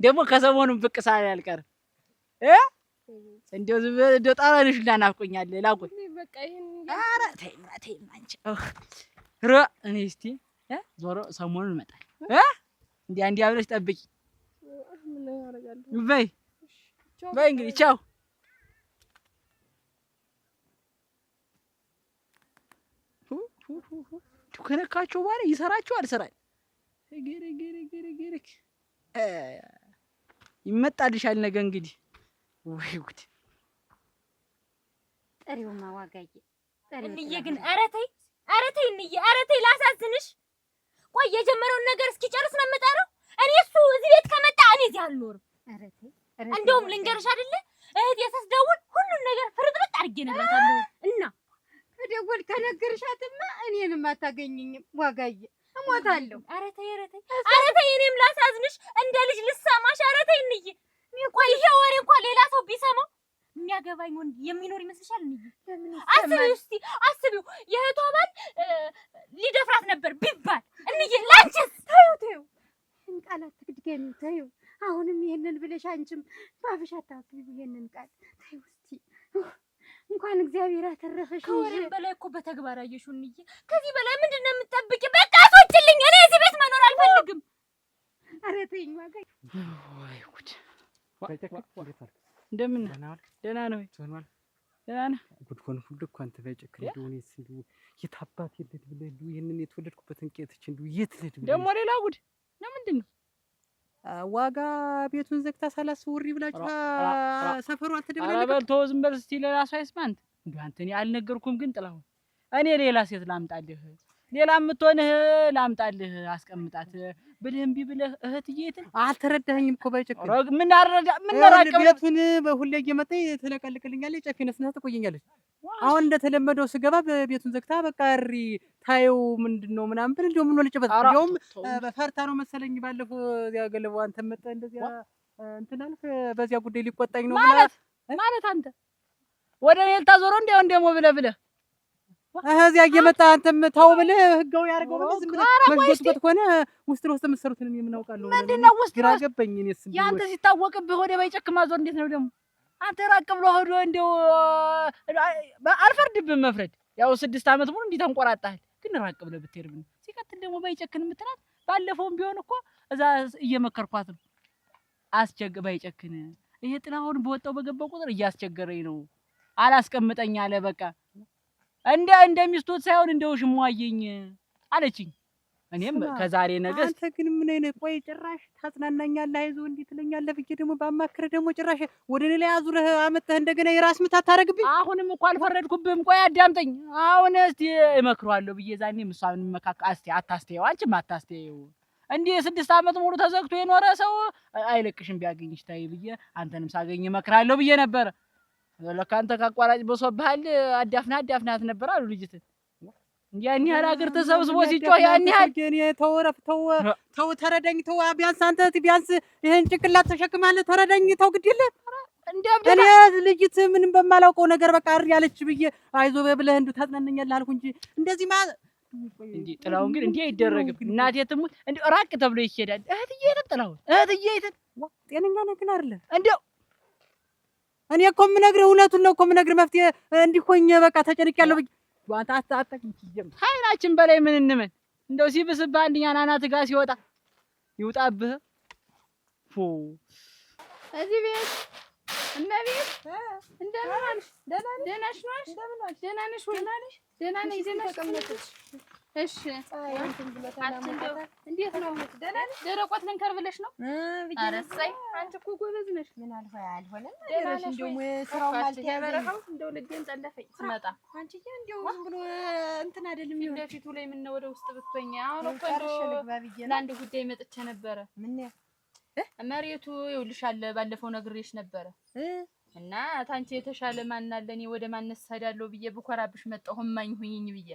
ደግሞ ከሰሞኑን ብቅ ሳል አልቀርም እንደው እንደው ጣራንሽ ላናፍቆኛል። ላቆይ በቃ ይሄን ኧረ ተይማ አንቺ ረ እኔ እስቲ ዞሮ ሰሞኑን እመጣለሁ። እንዲያ ብለሽ ጠብቂ። ምን ያደርጋለሁ? በይ እንግዲህ ቻው። ከነካቸው በኋላ ይሰራቸዋል ስራል ገረገረገረገረ ይመጣልሻል ነገ እንግዲህ። ወይ ጉድ ጠሪውማ ዋጋዬ እንዬ ግን ኧረ ተይ እንዬ ኧረ ተይ ላሳዝንሽ። ቆይ የጀመረውን ነገር እስኪጨርስ ነው የምጠራው። እኔ እሱ እዚህ ቤት ከመጣ እኔ እዚህ አልኖርም። ኧረ ተይ እንደውም ልንገርሽ አይደለ እህቴ ስትደውል ሁሉን ነገር ፍርጥርጥ አድርጌ እነግራታለሁ። እና ከደወል ከነገርሻትማ እኔንም አታገኝኝም ዋጋዬ፣ እሞታለሁ። ኧረ ተይ እኔም ላሳዝንሽ እንደ ልጅ ልሰማሽ። ኧረ ተይ እንዬ። ቆይ ይሄ ወሬ እንኳን ሌላ ሰው ቢሰማው የሚያገባኝ ወንድ የሚኖር ይመስልሻል? እንዬ አስቢው እስቲ አስቢው። የእህቷ ባል ሊደፍራት ነበር ቢባል እንዬ ላንቺስ? ተይው ቃላት ትግድገሚ ተይው። አሁንም ይሄንን ብለሽ አንቺም ባፍሽ አታስቢው ይሄንን ቃል ተይው እስቲ። እንኳን እግዚአብሔር አተረፈሽ። ከወሬም በላይ እኮ በተግባር አየሽው እንዬ። ከዚህ በላይ ምንድን ነው የምትጠብቂ? በቃ አስወጪልኝ። እኔ እዚህ ቤት መኖር አልፈልግም። ኧረ ተይኝ ዋጋዬ። ወይ ጉድ እንደምን ደህና ነው? ደህና ነህ? ጉድ ሆነ ሁሉ እኮ አንተ ባይጨክን እንደው እኔስ እንደው የት አባቴ ልሂድ ብለህ እንደው ይሄንን የተወለድኩበትን ቄትች እንደው የት ልሂድ ብለህ ደግሞ ሌላ ጉድ ለምንድን ነው? ዋጋ ቤቱን ዘግታ ሳላስወሪ ብላችሁ ሰፈሩ አልተደብላለች። ኧረ በል ተወው ዝም በል እስቲ ለራሱ አይስማ። እንደው አንተ እኔ አልነገርኩም ግን ጥላሁን እኔ ሌላ ሴት ላምጣልህ፣ ሌላ የምትሆንህ ላምጣልህ አስቀምጣት ብልህ እምቢ ብለህ እህትዬትን አልተረዳኸኝም እኮ ባይጨክን። ምን አራቀው ቤቱን በሁሌ እየመጣኝ ትለቀልቅልኛለች፣ ጨፊነስና ትቆየኛለች። አሁን እንደተለመደው ስገባ በቤቱን ዘግታ በቃ እሪ ታየው ምንድነው ምናምን ብል እንደው ምን ወልጨበት እንደውም በፈርታ ነው መሰለኝ ባለፈው እዚያ ገለባው አንተ መጣ እንደዚያ እንትን አልክ በዚያ ጉዳይ ሊቆጣኝ ነው ማለት አንተ ወደ እኔ ልታዞረው እንደው ብለህ እዚያ እየመጣ አንተም ታው ብለህ ህጋው ያርገው ብለህ ዝም ብለህ መግቦትበት ሆነ ውስጥ ለውስጥ የምትሰሩትን የምናውቃለሁ። ምንድነው ውስጥ ግራ ገባኝ። እኔስ ያንተ ሲታወቅብህ ወደ ባይጨክም ማዞር እንዴት ነው ደግሞ? አንተ ራቅ ብሎ ሆዶ እንደው አልፈርድብህም መፍረድ ያው 6 ዓመት ሙሉ እንዲህ ተንቆራጣህ። ግን ራቅ ብለህ ብትሄድ ምን ሲቀጥል ደግሞ ባይጨክን የምትላት ባለፈውም ቢሆን እኮ እዛ እየመከርኳት ነው። ባይጨክን ይሄ ጥላሁን በወጣው በገባው ቁጥር እያስቸገረኝ ነው አላስቀምጠኝ አለ። በቃ እንደሚስቱት ሳይሆን እንደው ሽሟየኝ አለችኝ። እኔም ከዛሬ ነገ አንተ ግን ምን አይነት ቆይ ጭራሽ ታጽናናኛለህ አይዞህ እንዴ ትለኛለህ ብዬ ደግሞ ባማክረ ደግሞ ጭራሽ ወደ እኔ ላይ አዙረህ አመጣህ እንደገና የራስ ምታት ታረግብኝ። አሁንም እኮ አልፈረድኩብህም። ቆይ አዳምጠኝ። አሁን እስቲ እመክረዋለሁ ብዬ ዛኔ ምሳምን መካከል አታስተየው አንቺም አታስተየው። እንዴ 6 ዓመት ሙሉ ተዘግቶ የኖረ ሰው አይለቅሽም ቢያገኝሽ ታይ ብዬ አንተንም ሳገኝ እመክራለሁ ብዬ ነበር። ለካ አንተ ካቋራጭ በሶብሃል አዳፍናት ነበር አሉ ልጅት ያን ያህል ሀገር ተሰብስቦ ሲጮህ ያን ያህል እኔ ተው ተረዳኝ ተው ቢያንስ አንተ ቢያንስ ይሄን ጭቅላት ተሸክማለህ ተረዳኝ ተው ግድ የለም እኔ ልጅት ምንም በማላውቀው ነገር በቃ እሪ ያለች ብዬ አይዞህ ብለህ እንደው ታጽናናኛለህ አልኩ እንጂ እንደዚህ እንዴ ጥላሁን ግን እንዴ አይደረግም። እናቴ ትሙት እንዴ ራቅ ተብሎ ይሄዳል። እህትዬ ጥላሁን እህትዬ ጤነኛ ነህ ግን አይደለ? እንደው እኔ እኮ የምነግርህ እውነቱን ነው እኮ የምነግርህ። መፍትሄ እንዲሆኝ በቃ ተጨንቄያለሁ ብዬ አንተ አታውቅም። ሲጀምር ኃይላችን በላይ ምን እንመን እንደው ሲብስብህ አንድኛ ናናት ጋር ሲወጣ ይውጣብህ። እዚህ ቤት እመቤት እንደምን ዋልሽ? ደህና ነሽ? ደህና ነሽ ወይ? ደህና ነኝ። ተቀመጥሽ? እሺ እንዴት ነው? ደረቆት ልንከር ብለሽ ነው? ኧረ እሰይ አንቺ እኮ ጎበዝ ነሽ። ምን አልሆነም። እንደው ልጄን ጠለፈኝ ስመጣ። አንቺዬ እንደው ዝም ብሎ እንትን አይደለም ፊት ለፊቱ ላይ ምነው ወደ ውስጥ ብትሆኝ። አሁን እኮ ለአንድ ጉዳይ መጥቼ ነበረ። ምን መሬቱ ይኸውልሽ አለ ባለፈው ነግሬሽ ነበረ እና ታንቺ የተሻለ ማን አለ እኔ ወደ ማንስ እሄዳለሁ ብዬ ብኮራብሽ መጣሁ። እማኝ ሁኚኝ ብዬ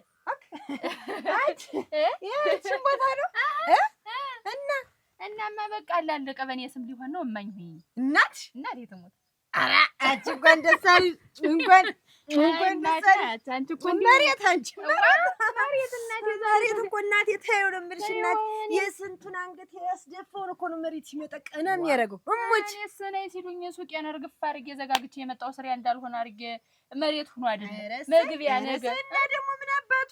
ይህችን ቦታ ነው እናማ በቃ አላለቀ በእኔ ስም ሊሆን ነው። እማኝ ሁኚኝ እናቴ ትሙት። ኧረ አንቺ እንኳን ደስ አለሽ እንኳን ደስ አለሽ። አንቺ እኮ መሬት እኮ እናቴ ተይው ነው የምልሽ። እናቴ የስንቱን አንገት ያስደፋውን እኮ ነው መሬት ሲመጣ ቀና የሚያደርገው። እሞች እኔስ ነይ ሲሉኝ ሱቄን እርግፍ አድርጌ ዘጋግቼ የመጣው ስሪያ እንዳልሆነ አድርጌ መሬት ሆኖ አይደለም መግቢያ ነገር እና ደግሞ ምን አባቱ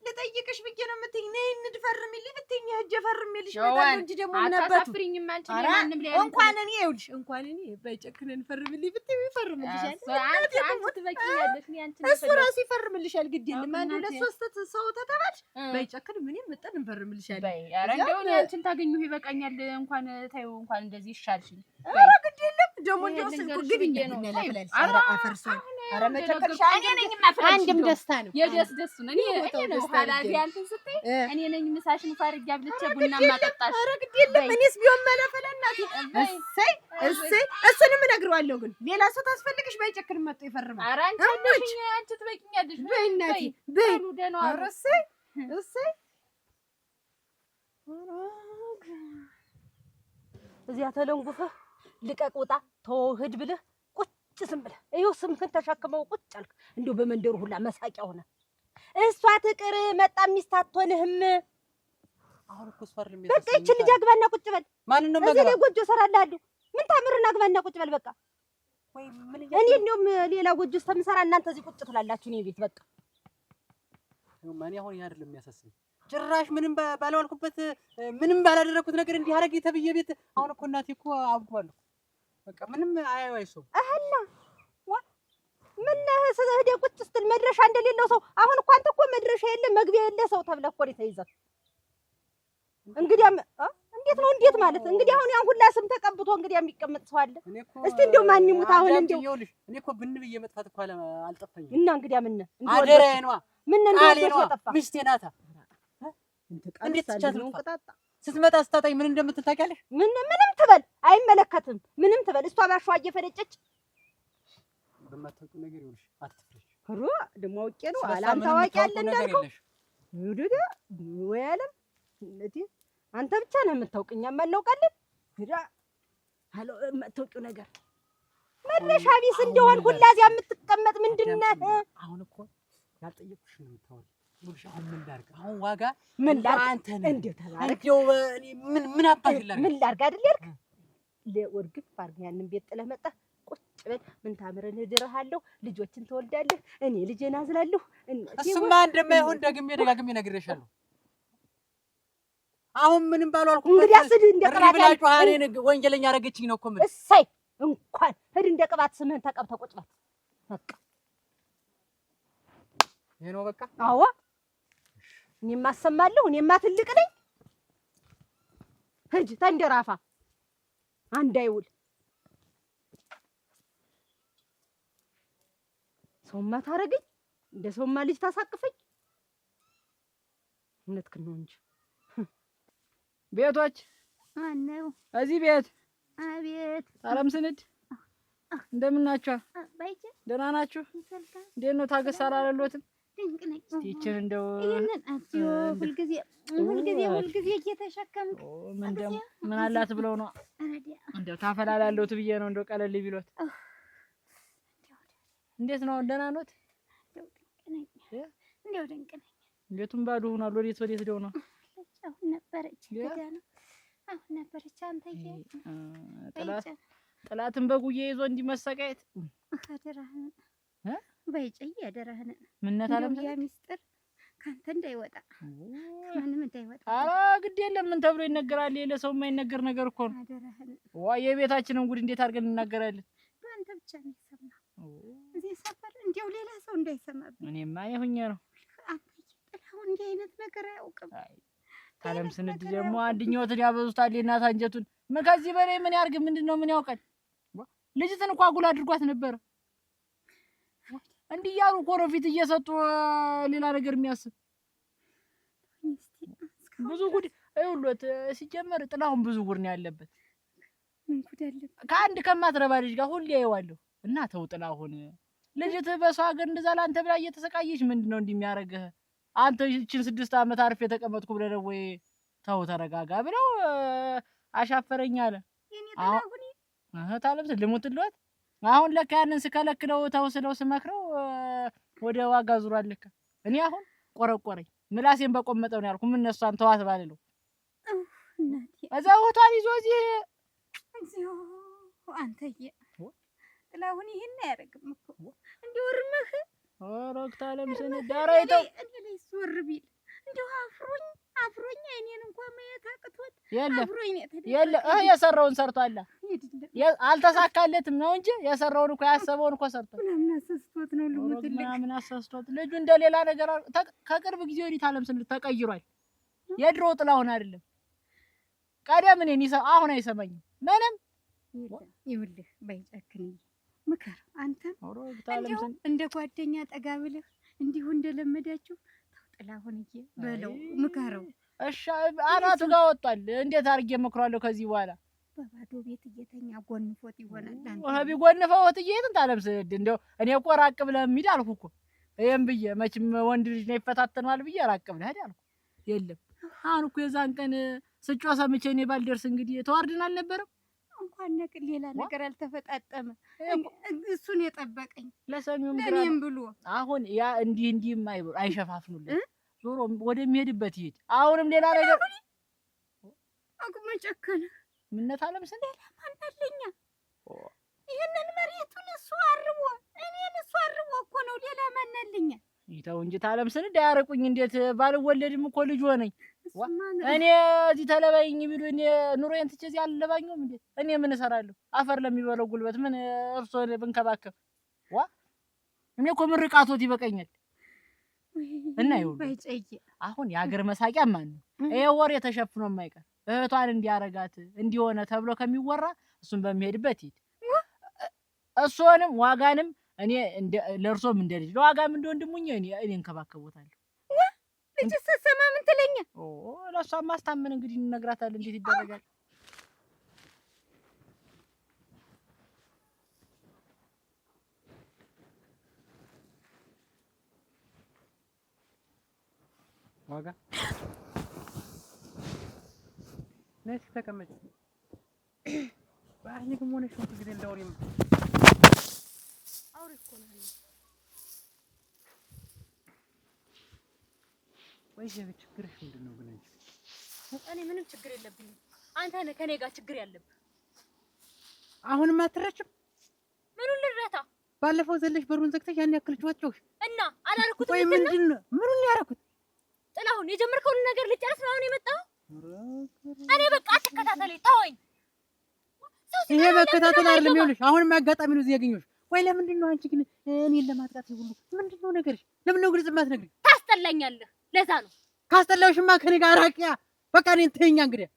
ልጠይቅሽ ብዬ ነው የምትይኝ። ነይ እንድፈርሚልኝ ብትይኝ ሂጅ ፈርሜልሽ እመጣለሁ እንጂ ደግሞ ምን አባቱ አታሳፍሪኝም አንቺ ለማንም ላይ እንኳን እኔ ይኸውልሽ እንኳን እኔ በጨክነን ፈርምልኝ ብትይኝ ይፈርምልሻል። አንቺ ትበቂያለሽ። እኔ አንቺ እሱ ራሱ ይፈርምልሻል። ግድ የለም አንድ ሁለት ሶስት ሰው ተተባልሽ በጨክን ምንም መጣን እንፈርምልሻል። ኧረ እንደው እኔ አንቺን ታገኘሁ ይበቃኛል። እንኳን ታዩ እንኳን እንደዚህ ይሻልሽኝ። ኧረ ግድ የለም ደግሞ እንደው ግድኛ ነው ለፈለል አፈርሳል። ኧረ መጨከርሽ አንድም ደስታ ነው የደስ ነው። እኔ ነው ሐላፊ አንተን ስትይ እኔ ነኝ ምሳሽን ፋርጃ ብልቼ ቡና ማጠጣሽ። ኧረ ግድ የለም እኔስ ቢሆን መለፈለ እናቴ እሰይ እሱንም እነግረዋለሁ። ግን ሌላ ሰው ታስፈልግሽ ባይጨክን መጥቶ ይፈርማል። ኧረ አንቺ አለሽኝ አንቺ ትበቂኛለሽ። በይ እናቴ በይ ኧረ እሰይ እዚያ ተለንጉፈህ ልቀቅ ውጣ ተውህድ ብለህ ቁጭ ዝም ብለህ ይኸው ስምህን ተሸክመው ቁጭ አልክ። እንዲሁ በመንደሩ ሁላ መሳቂያ ሆነ። እሷ ትቅር መጣ ሚስት አትሆንህም። አሁን እኮ ስፈርም በቃ ይቺ ልጅ አግባና ቁጭ በል። ማንንም እዚህ ላይ ጎጆ እሰራልሃለሁ። ምን ታምርና አግባና ቁጭ በል በቃ። እኔ እንደውም ሌላ ጎጆ እስከምሰራ እናንተ እዚህ ቁጭ ትላላችሁ። እኔ ቤት በቃ ማን አሁን ይሄ አይደለም የሚያሳስበኝ። ጭራሽ ምንም ባላልኩበት ምንም ባላደረኩት ነገር እንዲህ አረግ የተብዬ ቤት አሁን እኮ እናቴ እኮ አብጓለሁ። በቃ ምንም አይሰው አህላ ምን ሄደህ ቁጭ ስትል መድረሻ እንደሌለው ሰው። አሁን እኮ አንተ እኮ መድረሻ የለ መግቢያ የለ ሰው ተብለህ እኮ ተይዘህ እንግዲህ እንዴት ነው እንዴት ማለት እንግዲህ አሁን ያን ሁላ ስም ተቀብቶ እንግዲህ የሚቀመጥ ሰው አለ። እስቲ እንደው ማን ይሙት አሁን እንደው ይኸውልሽ እኔ እኮ ብን ብዬ መጥፋት እኮ አልጠፋኝም። እና እንግዲህ አደራዬ ነዋ ምን እንደው ተጠፋ ሚስቴ ናታ። እንዴት ትቻት ነው ስትመጣ ስታጣኝ ምን እንደምትል ታውቂያለሽ? ምንም ትበል አይመለከትም። ምንም ትበል እሷ ባሸዋ እየፈለጨች በማታውቂው ነገር ይኸውልሽ አትፍረሽ። ኧረ ደግሞ አውቄ ነው አላም ታዋቂ አለ እንዳልከው ይውደደ ወይ አለም እንዴ አንተ ብቻ ነው የምታውቅኛ ማናውቃለን። ግራ አሎ የማታውቂው ነገር መነሻ ቢስ እንደሆን ሁላዚያ የምትቀመጥ ምንድነህ? አሁን እኮ ያልጠየቁሽ ነው የምታወሪ። ይኸውልሽ አሁን ምን ላድርግ? አሁን ዋጋ ምን ላድርግ? አንተ ነህ እንዴው ተባረክ። እንደው ምን አባሽ ላድርግ? ምን ላድርግ አይደል ያልክ ለወርግፍ አርግ ያንን ቤት ጥለህ መጣህ። ቁጭ በል ምን ታምረን እድርሃለሁ። ልጆችን ትወልዳለህ። እኔ ልጄን አዝላለሁ። እሱማ እንደማይሆን ደጋግሜ ነግሬሻለሁ። አሁን ምንም ባልዋልኩ እንግዲህ አስድ እንደቅባት ብላችሁ እኔን ወንጀለኛ አደረገችኝ ነው እኮ ምን እሰይ እንኳን ሂድ እንደ ቅባት ስምህን ተቀብተህ ቁጭ በል በቃ ይሄ ነው በቃ። አዎ እኔማ አሰማለሁ። እኔማ ትልቅ ነኝ። ሂድ ተንደራፋ አንድ አይውል ሰውማ ታረገኝ እንደ ሰውማ ልጅ ታሳቅፈኝ። እውነትህን ነው እንጂ ቤቶች ማነው? እዚህ ቤት አቤት ሰላም ስንድ እንደምን ናችሁ? ባይቼ ደህና ናችሁ? ሰልካ እንዴት ነው? ታገስ አላለሎትም? ድንቅ ነኝ። ይችን እንደው ይሄንን አትዮ ሁልጊዜ እየተሸከምክ ምን አላት ብለው ነው እንደው ታፈላላለሁት ብዬ ነው እንደው ቀለል ቢሎት እንዴት ነው? ደህና ኖት? እንደው ድንቅ ነኝ። ቤቱም ባዶ ሆኗል። ወዴት ሄደው ነው? አሁን ነበረች ገና አሁን ነበረች። አንተዬ ጥላትን በጉዬ ይዞ እንዲመሰቃየት አደራህን በይጨይ አደራህን። ምነት አለም ያ ሚስጥር ካንተ እንዳይወጣ ምንም እንዳይወጣ። ኧረ ግድ የለም ምን ተብሎ ይነገራል? ለሰው የማይነገር ነገር እኮ ነው። አደራህን ዋይ የቤታችንን ጉድ እንዴት አድርገን እንናገራለን? በአንተ ብቻ ነው የሰማው እዚህ ሰፈር፣ እንዲያው ሌላ ሰው እንዳይሰማብኝ። እኔማ የሁኛ ነው። አንተ ጥላሁን እንዲህ አይነት ነገር አያውቅም። ታለም ስንድ ደግሞ አንድኛውትን ያበዙታል እናት አንጀቱን። ምን ከዚህ በላይ ምን ያርግ? ምንድነው ምን ያውቃል? ልጅትን እኮ አጉል አድርጓት ነበር። እንዲህ ያሉ እኮ ነው ፊት እየሰጡ ሌላ ነገር የሚያስብ ብዙ ጉድ ይኸውልዎት። ሲጀመር ጥላሁን ብዙ ጉድ ነው ያለበት። ምን ጉድ አለበት? ከአንድ ከማትረባ ልጅ ጋር ሁሌ ያየዋለሁ። እና ተው ጥላሁን፣ ልጅትህ በሰው ሀገር እንደዛ ለአንተ ብላ እየተሰቃየች ምንድነው እንዲህ የሚያደርግህ? አንተ ይህችን 6 ዓመት አርፌ የተቀመጥኩ ብለህ ነው ወይ? ተው ተረጋጋ ብለው አሻፈረኝ አለ። ታለም ልሙትልዎት። አሁን ለካ ያንን ስከለክለው ተው ስለው ስመክረው ወደ ዋጋ ዙሯል ለካ። እኔ አሁን ቆረቆረኝ። ምላሴን በቆመጠው ነው ያልኩ። ምን እሷን ተዋት ባልለው እዛ ሆቷን ይዞ እዚሁ አንተዬ ጥላሁን ይሄን አያደርግም እኮ እንዲሁ እርምህ ወረክታ ለምሰነ ዳራይተው እኔ ሱር ቢል እንዲሁ አፍሮኝ አይኔን እንኳን ማየት አቅቶት አፍሮኝ ነው የሰራውን ሰርቷል። አልተሳካለትም ነው እንጂ የሰራውን እኮ ያሰበውን እኮ ሰርቷል። ምናምን አሰስቶት ነው ልሙትልክ ምናምን አሰስቶት ልጁ እንደሌላ ነገር ከቅርብ ጊዜ ወዲህ ታለም ስንል ተቀይሯል። የድሮ ጥላሁን አይደለም። ቀደም እኔን አሁን አይሰማኝም ምንም። ይኸውልህ ባይጨክን ምከር አንተም እንደ ጓደኛ ጠጋ ብለህ እንዲሁ እንደለመዳችሁ ጥላሁንዬ በለው ምከረው። እሺ አናቱ ጋር ወጣል። እንዴት አድርጌ መክሯለሁ? ከዚህ በኋላ በባዶ ቤት እየተኛ ጎንፎት ይሆናል። ቢጎንፈው እየትን ታለም ስንድ እንደው እኔ እኮ ራቅ ብለህ ሂድ አልኩ እኮ። ይሄን ብዬ መቼም ወንድ ልጅ ነው ይፈታተናል ብዬ ራቅ ብለህ ሂድ አልኩ። የለም አሁን እኮ የዛን ቀን ስጮ ሰምቼ እኔ ባልደርስ እንግዲህ ተዋርድን አልነበረም? እንኳን ሌላ ነገር አልተፈጣጠመ። እሱን የጠበቀኝ ለሰሚውም ለኔም ብሎ አሁን ያ እንዲህ አይሸፋፍኑልኝ። ዞሮ ወደሚሄድበት ይሄድ። አሁንም ሌላ ነገር አቁመ ጨከነ። ምነት አለም ስንት ማንደልኛ ይሄንን መሬቱን እሱ አርቦ እኔን እሱ አርቦ እኮ ነው። ሌላ ማንነልኛ ይተው እንጂ ታለም ስንት እንዳያረቁኝ። እንዴት ባልወለድም እኮ ልጅ ሆነኝ። እኔ እዚህ ተለባይኝ ቢሉ እኔ ኑሮዬን ትቼ እዚህ አልለባኝም እንዴ? እኔ ምን እሰራለሁ? አፈር ለሚበለው ጉልበት ምን እርሶን ብንከባከብ እኔ እኮ ምርቃቶት ይበቃኛል። እና ይኸውልህ አሁን የሀገር መሳቂያ ማን ነው? ይሄ ወሬ ተሸፍኖ የማይቀር እህቷን እንዲያረጋት እንዲሆነ ተብሎ ከሚወራ እሱን በሚሄድበት ይሄድ። እሱንም ዋጋንም እኔ ለእርሶም እንደልጅ ለዋጋም እንደወንድሙኝ እኔ እንከባከቦታለሁ። ልጅ ሰሰማ ምን ትለኛ? ለእሷም ማስታመን እንግዲህ እንነግራታለን። እንዴት ይደረጋል? ዋጋ ነስ ተቀመጭ። ባህ ይግሞ ነው ሹት ግዴ ለወሪም አውሪ እኮ ነው። ወይስ ችግርሽ ምንድነው? ግን እኔ ምንም ችግር የለብኝም። አንተ ነህ ከኔ ጋር ችግር ያለብህ። አሁንም አትረጭም? ምኑን ልረታ? ባለፈው ዘለሽ በሩን ዘግተሽ ያን ያክል ጮህጮህ እና አላልኩትም? ወይ ምንድነው? ምኑን ያረኩት? ጥላሁን የጀመርከውን ነገር ልጨርስ ነው አሁን የመጣው? እኔ በቃ አትከታተለኝ፣ ተወኝ። ይሄ መከታተል አይደለም። ይኸውልሽ አሁንም አጋጣሚ ነው እዚህ ያገኘሁሽ። ወይ ለምንድን ነው አንቺ ግን እኔን ለማጥቃት ይሁሉ ምንድነው ነገርሽ? ለምን ነው ግልጽ የማትነግሪኝ? ታስጠላኛለህ። ለዛ ነው። ካስጠላውሽማ ከኔ ጋር አራቂያ። በቃ እኔን ተይኛ። እንግዲህ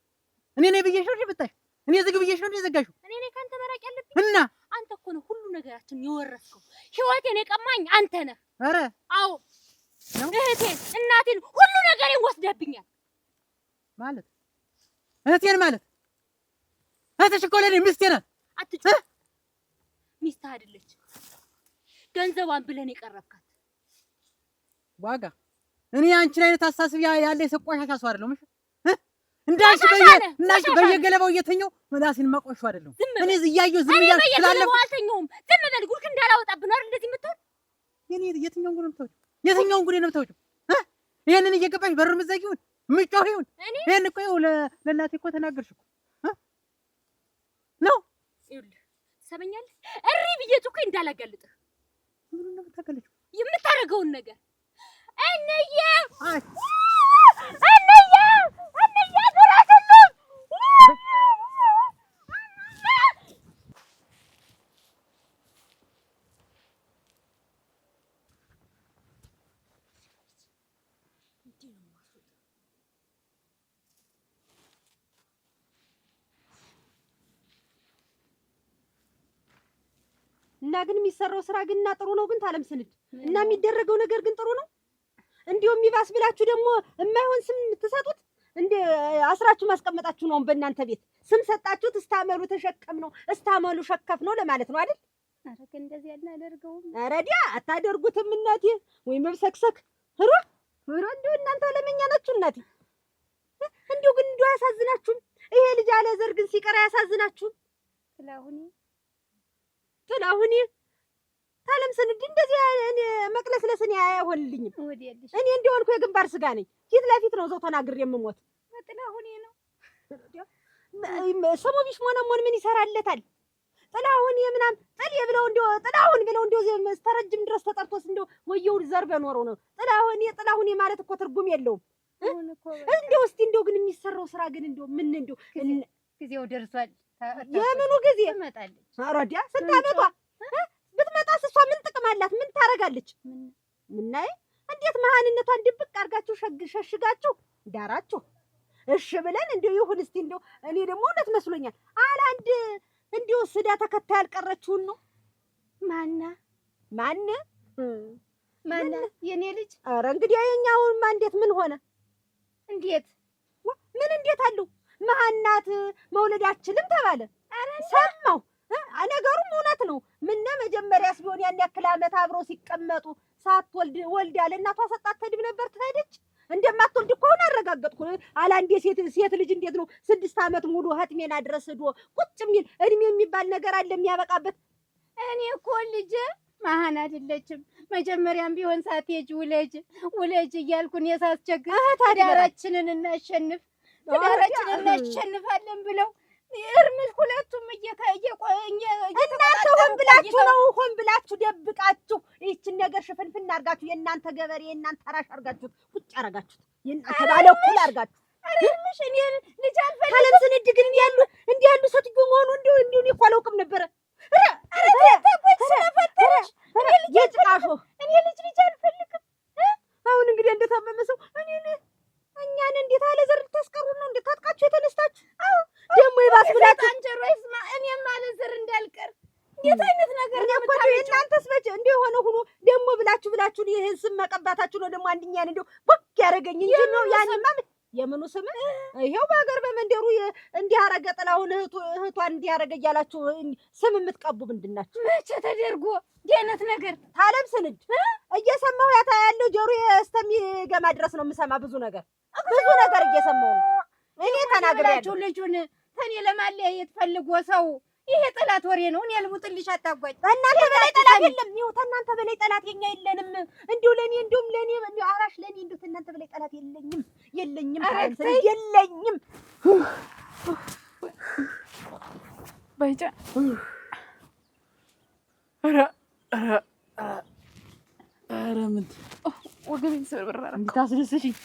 እኔ ነኝ ብዬሽ ነው የመጣሽ? እኔ ዝግ ብዬሽ ነው የዘጋሽው? እኔ ነኝ ካንተ መራቅ ያለብኝ? እና አንተ እኮ ነው ሁሉ ነገራችን የወረስከው። ህይወቴን የቀማኝ አንተ ነህ። ኧረ አዎ እህቴን፣ እናቴን፣ ሁሉ ነገሬን ወስደህብኛል። ማለት እህቴን ማለት እህትሽ እኮ ለኔ ሚስቴ ናት። አትጩህ። ሚስትህ አይደለች። ገንዘቧን ብለን የቀረብካት ዋጋ እኔ አንቺን አይነት አሳስብ ያለ የሰቆሻሻ ሰው አይደለም። እንዳንቺ በየገለባው እየተኛው ምላሴን ማቆሹ አይደለም። እኔ እያየሁ ዝም እያልኩ ስላለፈው አልተኛውም። ዝም በል ጉድክ እንዳላወጣብህ ነው አይደል እንደዚህ የምትሆን? የትኛውን ጉድ ነው የምታወጪው? የትኛውን ጉድ ነው የምታወጪው? ይሄንን እየገባሽ በር የምትዘጊውን የምትጮህ ይሁን ይሄን እኮ ይኸው ለእናቴ እኮ ተናገርሽ እኮ ነው። ይኸውልህ ትሰማኛለህ? እሪ ብዬ ጮኸኝ እንዳላጋልጥህ። ምኑን ነው የምታጋልጪው? የምታደርገውን ነገር እንዬ ድረስልኝ። እና ግን የሚሰራው ስራ ግን እና ጥሩ ነው ግን ታለም ስንድ እና የሚደረገው ነገር ግን ጥሩ ነው። እንዲያው የሚባስ ብላችሁ ደግሞ የማይሆን ስም ትሰጡት እንደ አስራችሁ ማስቀመጣችሁ ነው። በእናንተ ቤት ስም ሰጣችሁት እስታመሉ ተሸከም ነው እስታመሉ ሸከፍ ነው ለማለት ነው አይደል? ኧረ ግን እንደዚህ አናደርገውም። ኧረ ዲያ አታደርጉትም እናቴ ወይ መብሰክሰክ ኧረ እንደው እናንተ ለመኛ ናችሁ እናቴ። እንደው ግን እንደው አያሳዝናችሁም? ይሄ ልጅ አለ ዘር ግን ሲቀር አያሳዝናችሁም? ጥላሁን ታለም ስንድ እንደዚህ እኔ መቅለስለስን አይሆንልኝም። እኔ እንደሆንኩ የግንባር ስጋ ነኝ። ፊት ለፊት ነው ዘው ተናግሬ የምሞት። ጥላሁን ነው ሰሞ ቢሽ ሞነሞን ምን ይሰራለታል? ጥላሁን የምናም ጥል ብለው እንደው ጥላሁን ብለው እንደው መስተረጅም ድረስ ተጠርቶስ እንደው ወየው ዘር በኖረው ነው ጥላሁን ማለት እኮ ትርጉም የለውም። እንደው እስቲ እንደው ግን የሚሰራው ስራ ግን እንደው ምን እንደው ጊዜው ደርሷል። የምኑ ጊዜ ትመጣለች? አረዲያ ስንት አመቷ ብትመጣስ እሷ ምን ጥቅም አላት? ምን ታረጋለች? ምናይ እንዴት መሃንነቷን ድብቅ አድርጋችሁ ሸሽጋችሁ ዳራችሁ። እሺ ብለን እንደው ይሁን እስቲ እንደው እኔ ደግሞ እውነት መስሎኛል። አላንድ እንደው ስዳ ተከታይ ያልቀረችውን ነው። ማን የኔ ልጅ? ኧረ እንግዲህ የኛውማ እንዴት ምን ሆነ? እንዴት አለው መሃናት መውለዳችንም ተባለ። ሰማው ነገሩም እውነት ነው። ምነ መጀመሪያስ ቢሆን ያን ያክል ዓመት አብረው ሲቀመጡ ሳትወልድ ወልዳ ለእናቷ ሰጣት ተድብ ነበር ትሄደች። እንደማትወልድ እኮ አሁን አረጋገጥኩ። አላንዴ ሴት ልጅ እንዴት ነው 6 ዓመት ሙሉ ህትሜና ድረስ ሄዶ ቁጭ የሚል እድሜ የሚባል ነገር አለ የሚያበቃበት? እኔ እኮ ልጅ መሃን አይደለችም። መጀመሪያም ቢሆን ሳትሄጂ ውለጅ እያልኩን የሳስቸግር ትዳራችንን እናሸንፋለን ብለው እርምል ሁለቱም እናንተ ሆን ብላችሁ ደብቃችሁ ይህችን ነገር ሽፍንፍን አድርጋችሁ የእናንተ ገበሬ የእናንተ አራሽ አድርጋችሁ ቁጭ አደረጋችሁት። የእናንተ ባለ እኩል አድርጋችሁ እርምሽ እኔ ልጅ አልፈልግም። ታለም ስንድ ግን እንዲህ ያሉ ሴትዮ መሆኑ እንዲሁ እኔ እኮ አላውቅም ነበረ። የጭቃሾ እኔ ልጅ አልፈልግም። አሁን እንግዲህ እንደታመመ ሰው እኛን እንዴት አለ ዘር ልታስቀሩን ነው? እንዴት ታጥቃችሁ የተነስታችሁ? አዎ ደግሞ ይባስ ብላችሁ አንጀሮ ይስማ እኔም አለ ዘር እንዳልቀር እንዴት አይነት ነገር ነው? እናንተስ በጭ እንዲህ ሆነ ሆኖ ደግሞ ብላችሁ ይሄን ስም መቀባታችሁ ነው። ደግሞ አንድኛን እንደው ቦክ ያረገኝ እንጂ ነው ያንማ የምኑ ስም ይሄው በሀገር በመንደሩ እንዲህ አረገ ጥላሁን እህቷን እንዲህ አረገ እያላችሁ ስም የምትቀቡ ምንድን ናችሁ? መቼ ተደርጎ እንዲህ አይነት ነገር ታለም ስንድ እየሰማሁ ያለው ጆሮ እስከሚገማ ድረስ ነው የምሰማ ብዙ ነገር እየሰማሁ ነው። እኔ ተናግሬያለሁ። ልጁን ተኔ ለማለያየት ፈልጎ ሰው ይሄ ጠላት ወሬ ነው። እኔ ልሙጥልሽ አታጓጭ። እናንተ በላይ ጠላት የለም። ይኸው እናንተ በላይ ጠላት የኛ የለንም። እንዲሁ ለኔ አራሽ ለኔ እንዲሁ እናንተ በላይ ጠላት የለኝም። ባይጫ ኧረ ምን ወገቤን ስብርብር እንዴት አስደሰሽኝ።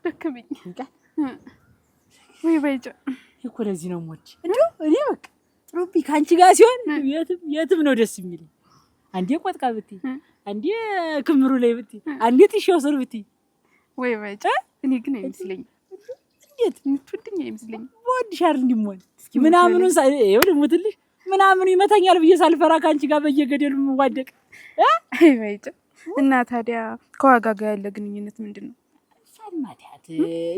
ደከመኝ ወይ ባይጫ እኮ ለዚህ ነው ሞች እንደው እኔ በቃ ሩቢ ካንቺ ጋር ሲሆን የትም ነው ደስ የሚል። አንዴ ቆጥቃ ብትይ፣ አንዴ ክምሩ ላይ ብትይ፣ አንዴ ጥሻው ስር ብትይ ወይ ባይጫ እኔ ግን አይመስለኝም። እንዴት የምትወድኝ አይመስለኝም። ወድሻል እንዲሞን ምናምኑን ይኸው ልሙትልሽ ምናምኑ ይመታኛል ብዬ ሳልፈራ ካንቺ ጋር በየገደሉ የምዋደቅ አይ ባይጫ እና ታዲያ ከዋጋ ጋር ያለ ግንኙነት ምንድን ነው? ሳልማታት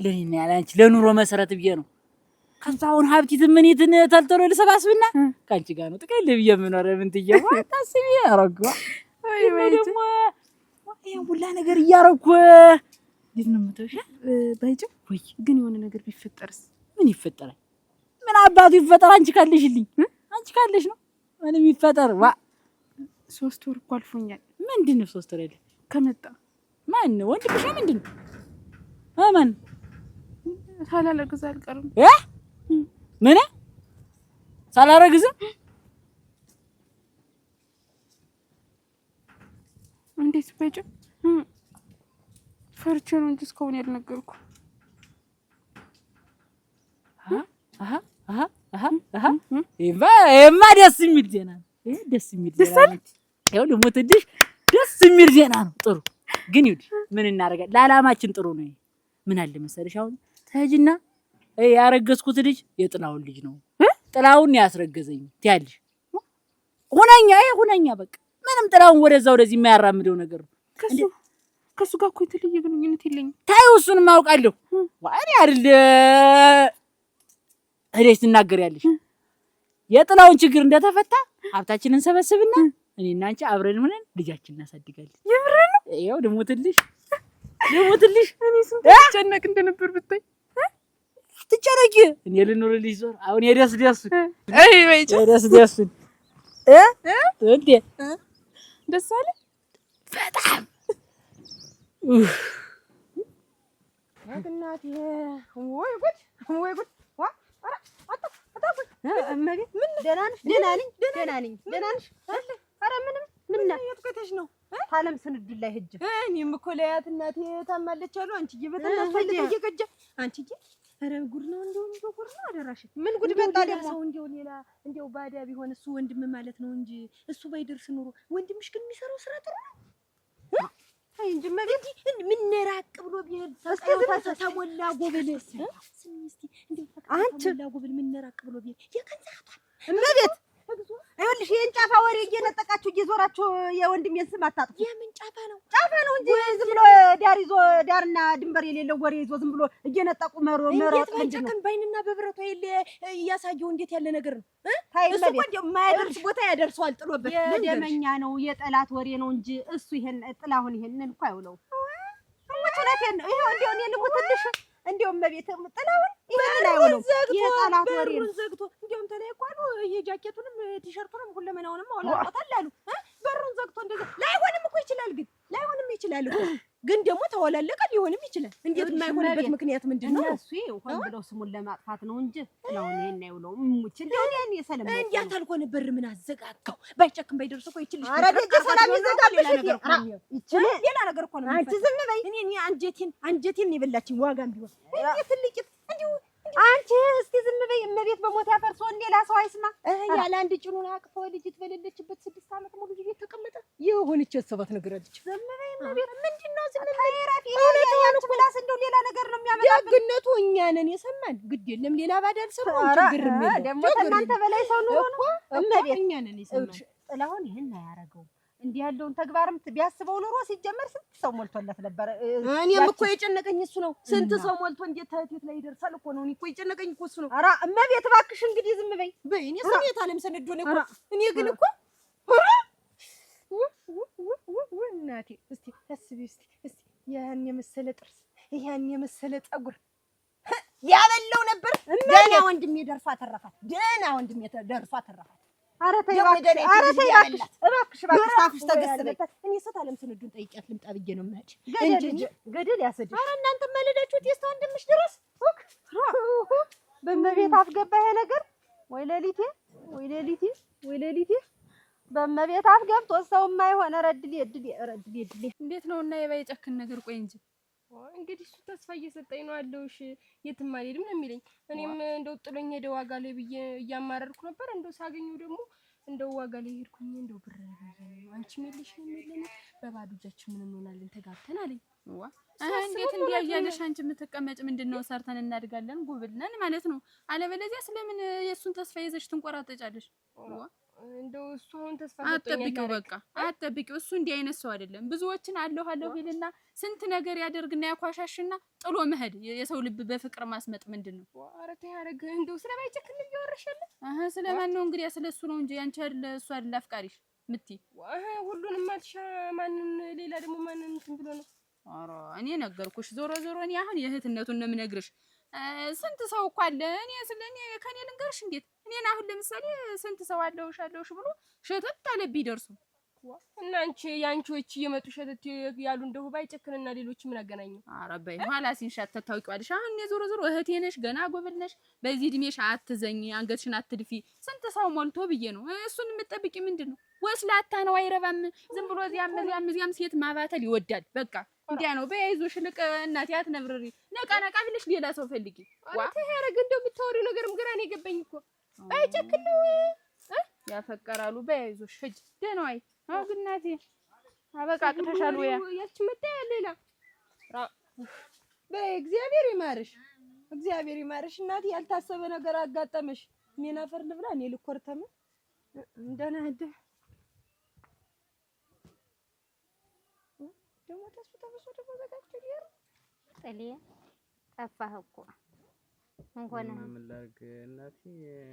ለኔና ያላንቺ ለኑሮ መሰረት ብዬ ነው። ከዛውን ሀብቲት ምንይትን ተልተሎ ልሰባስብና ካንቺ ጋር ነው ጥቅል ብዬ የምኖር። ምን ትየው አታስቢ። አረጋ ወይ ደግሞ ይሄን ሁላ ነገር እያረኩ እንዴት ነው የምተውሽ? ባይጭው ወይ ግን የሆነ ነገር ቢፈጠርስ? ምን ይፈጠራል? ምን አባቱ ይፈጠር? አንቺ ካለሽልኝ አንቺ ካለሽ ነው ምንም ይፈጠር። 3 ወር እኮ አልፎኛል። ምንድን ነው 3 ወር ያለ ከመጣ ማን ነው ወንድምሽ? ምንድን ነው ማን ሳላረግዝ አልቀርም። ምን ሳላረግዝ? እንዴት ባይጭው? ፈርቼ ነው እንጂ እስካሁን ያልነገርኩ። ይሄማ ደስ የሚል ዜና ነው። ይሄ ደስ የሚል ዜና ነው። ይኸው ደግሞ ትንሽ ደስ የሚል ዜና ነው። ጥሩ ግን ይኸውልሽ ምን እናደርጋለን? ለዓላማችን ጥሩ ነው። ምን አለ መሰለሽ አሁን ተጅና ያረገዝኩት ልጅ የጥላውን ልጅ ነው። ጥላውን ያስረገዘኝ ትያለሽ። ሁነኛ በቃ ምንም ጥላውን ወደዛ ወደዚህ የማያራምደው ነገር ነው። ከሱ ጋር እኮ የተለየ ግንኙነት የለኝም። ታዩ እሱንም አውቃለሁ። ዋሪ አይደል እሬስ ትናገሪያለሽ። የጥላውን ችግር እንደተፈታ ሀብታችንን ሰበስብና እኔና አንቺ አብረን ሆነን ልጃችንን እናሳድጋለን። የምሬን ነው። ይኸው ደግሞ ትልሽ እኔ ስንት ጨነቅ እንደነበር ብታይ። ትጨነቂ እኔ ልኖርልሽ ዞር አሁን የደስ አይ ባይጭው የደስ እንዴ ደስ አለ በጣም እናቴ ወይ ጉድ ወይ ጉድ እመቤት ምን ደህና ነሽ? ደህና ነኝ። ኧረ ምንም ምን የትከተሽ ነው? ታለም ስንዱ ላይ ሂጅ። እኔም እኮ ለያት እናቴ ታማለች አሉ። አንቺዬ በተናሽ እየገጀ አንቺዬ ኧረ ጉድ ነው እንደው ጉድ ነው። አደራሽ ምን ጉድ በጣ ደግሞ ሰው እንደው ሌላ እንደው ባዳ ቢሆን እሱ ወንድም ማለት ነው እንጂ እሱ ባይደርስ ኑሮ ወንድምሽ ግን የሚሰራው ስራ ጥሩ ነው። አይ እንጂ እመቤት ምን ነራቅ ብሎ ቢሄድ ተሞላ ጎበል አንቺ ተሞላ ጎበል ምን ነራቅ ብሎ ቢሄድ የከንዛቷ እመቤት ይኸውልሽ ይሄን ጫፋ ወሬ እየነጠቃችሁ እየዞራችሁ የወንድሜን ስም አታጥፉ። የምን ጫፋ ነው? ጫፋ ነው እንጂ ዝም ብሎ ዳር ይዞ ዳርና ድንበር የሌለው ወሬ ይዞ ዝም ብሎ እየነጠቁ መሮጥ ምንድን ነው? በአይንና በብረቷ የለ እያሳየው እንዴት ያለ ነገር ነው? እሱ እኮ እንደው የማያደርስ ቦታ ያደርሰዋል ጥሎበት። የደመኛ ነው የጠላት ወሬ ነው እንጂ እሱ ይሄን ጥላሁን ይሄንን እኮ አይውለው። እውነቴን ነው። ይሄው እንደው እኔ ልሙትልሽ እንደው እመቤት ጥላሁን ይሄን አይውለው የጠላት ወሬ ነው። ዘግቶ እንደውም ተለይቋሉ ይሄ ጃኬቱንም ቲሸርቱንም ሁለመናውንም አውላጣታል አሉ። በሩን ዘግቶ እንደዚህ ላይሆንም እኮ ይችላል። ግን ላይሆንም ይችላል እኮ ግን ደግሞ ተወላለቀ ሊሆንም ይችላል። እንዴት የማይሆንበት ምክንያት ምንድነው? እሱ እንኳን ብለው ስሙን ለማጥፋት ነው እንጂ ጥላሁን ይሄን አይውለው። ሙች እንደው እኔ ሰላም እንዴት አልሆነ በር ምን አዘጋጋው? ባይጨክም ባይደርስ እኮ ይችላል። ኧረ ደግ ሰላም ይዘጋብሽ ይችላል። ሌላ ነገር እኮ ነው። አንቺ ዝም በይ። እኔ አንጀቴን የበላችኝ ዋጋም ቢሆን እንዴት ትልቂት እንዴው አንቺ እስቲ ዝም በይ። እመቤት በሞት ያፈርሶን ሌላ ሰው አይስማ። ያለ አንድ ጭኑን አቅፎ ልጅ ትበለለችበት 6 ዓመት ሙሉ ልጅ ተቀመጠ። ይሁንች ሰባት ነገር አለች። ዝም በይ እመቤት። ምንድነው ዝም በይ? ራፊ ያንቺ ብላስ እንደው ሌላ ነገር ነው የሚያመጣብን። ደግነቱ እኛ ነን የሰማን። ግድ የለም ሌላ ባዳል ሰው ችግር ነው። ደግሞ እናንተ በላይ ሰው ኑሮ ነው እመቤት። እኛ ነን የሰማን። ጥላሁን ይሄን አያረገው እንዲህ ያለውን ተግባርም ቢያስበው ኑሮ ሲጀመር ስንት ሰው ሞልቶለት ነበር። እኔም እኮ የጨነቀኝ እሱ ነው። ስንት ሰው ሞልቶ እንዴት ተህቴት ላይ ይደርሳል እኮ ነው። እኔ እኮ የጨነቀኝ እኮ እሱ ነው። ኧረ እመቤት እባክሽ እንግዲህ ዝም በይ በይ። እኔ ስሜት አለም ሰነዶ ነው እኮ እኔ ግን እኮ እናቴ እስቲ አስቢ እስቲ ያን የመሰለ ጥርስ ያን የመሰለ ፀጉር ያበለው ነበር። ደህና ወንድሜ ደርሶ አተረፋት። ደህና ወንድሜ ደርሶ አተረፋት። ኧረ ተይ እባክሽ ታፍሽ ተገስበይ። እኔ ሰት አለም ስንዱን ጠይቂያት ልምጣ ብዬ ነው የምሄድ እንጂ ገደል ያሰድሽ። ኧረ እናንተ ማለዳችሁት የስታ ወንድምሽ ድረስ በእመቤት አፍገባ ይሄ ነገር። ወይ ሌሊቴ በእመቤት አፍገብቶ ሰው የማይሆን ረድሌ እንዴት ነው? እና የባይ ጨክን ነገር ቆይ እንጂ እንግዲህ እሱ ተስፋ እየሰጠኝ ነው አለውሽ የትም አልሄድም ነው የሚለኝ። እኔም እንደው ጥሎኝ ሄደ ዋጋ ላይ ብዬ እያማረርኩ ነበር። እንደው ሳገኘው ደግሞ እንደው ዋጋ ላይ ሄድኩኝ። እንደው ብር አንቺ ሜልሽ ነው የሚለኝ። በባዶ እጃችን ምን እንሆናለን ተጋብተን አለኝ። እንዴት እንዲያያለሽ አንቺ የምትቀመጭ ምንድነው? ሰርተን እናድጋለን ጉብልነን ማለት ነው። አለበለዚያ ስለምን የሱን ተስፋ ይዘሽ ትንቆራጠጫለሽ? እንደው እሱ አሁን ተስፋ አትጠብቂው፣ በቃ አትጠብቂው። እሱ እንዲህ አይነት ሰው አይደለም። ብዙዎችን አለሁ ይልና ስንት ነገር ያደርግና ያኳሻሽና ጥሎ መሄድ። የሰው ልብ በፍቅር ማስመጥ ምንድነው? ኧረ ተይ አረግ እንደው ስለማይጨክን እያወራሻለሁ። ስለማን ነው እንግዲህ? ስለሱ ነው እንጂ አንቺ አይደለ እሱ አይደለ አፍቃሪሽ። ምቲ ሁሉንም አልሻ ማንን ሌላ ደግሞ ማንን እንትን ብሎ ነው? ኧረ እኔ ነገርኩሽ። ዞሮ ዞሮ እኔ አሁን የእህትነቱን ነው የምነግርሽ። ስንት ሰው እኮ አለ። እኔ ከኔ ልንገርሽ እንዴት እኔን አሁን ለምሳሌ ስንት ሰው አለውሽ ብሎ ሸተት አለብኝ ደርሶ እና ያንቺዎች እየመጡ ሸተት ያሉ እንደው ባይጨክንና ሌሎች ምን አገናኘው? ኧረ በይ ኋላ ሲንሻተት ታውቂዋለሽ። አሁን እኔ ዞሮ ዞሮ እህቴ ነሽ፣ ገና ጎበዝ ነሽ። በዚህ እድሜሽ አትዘኝ፣ አንገትሽን አትድፊ። ስንት ሰው ሞልቶ ብዬ ነው እሱን የምትጠብቂ ምንድን ነው? ወስላታ ነው፣ አይረባም። ዝም ብሎ እዚያም ሴት ማባተል ይወዳል። በቃ እንዲያ ነው። በያይዞሽ ልቅ እናቴ አትነብርሪ። ነቃ ብለሽ ሌላ ሰው ፈልጊ። ያረግ እንደው የምታወሪው ነገርም ግራ ነው የገባኝ እኮ። ባይጨክን ነው ያፈቀራሉ። በያይዞሽ ሂጅ። ደህና ዋይ። አዎ ግን እናቴ አበቃቅተሻል ወይ? ያቺ መጣ ሌላ በእግዚአብሔር ይማርሽ፣ እግዚአብሔር ይማርሽ እናቴ። ያልታሰበ ነገር አጋጠመሽ። እኔን አፈር ልብላ እኔ ልኮርተም እንደና ደግሞ ተስፋ ደግሞ ዘጋችሁ ይያር ጥሌ ጠፋህ እኮ ምን ሆነ? ምን ላድርግ እናቴ፣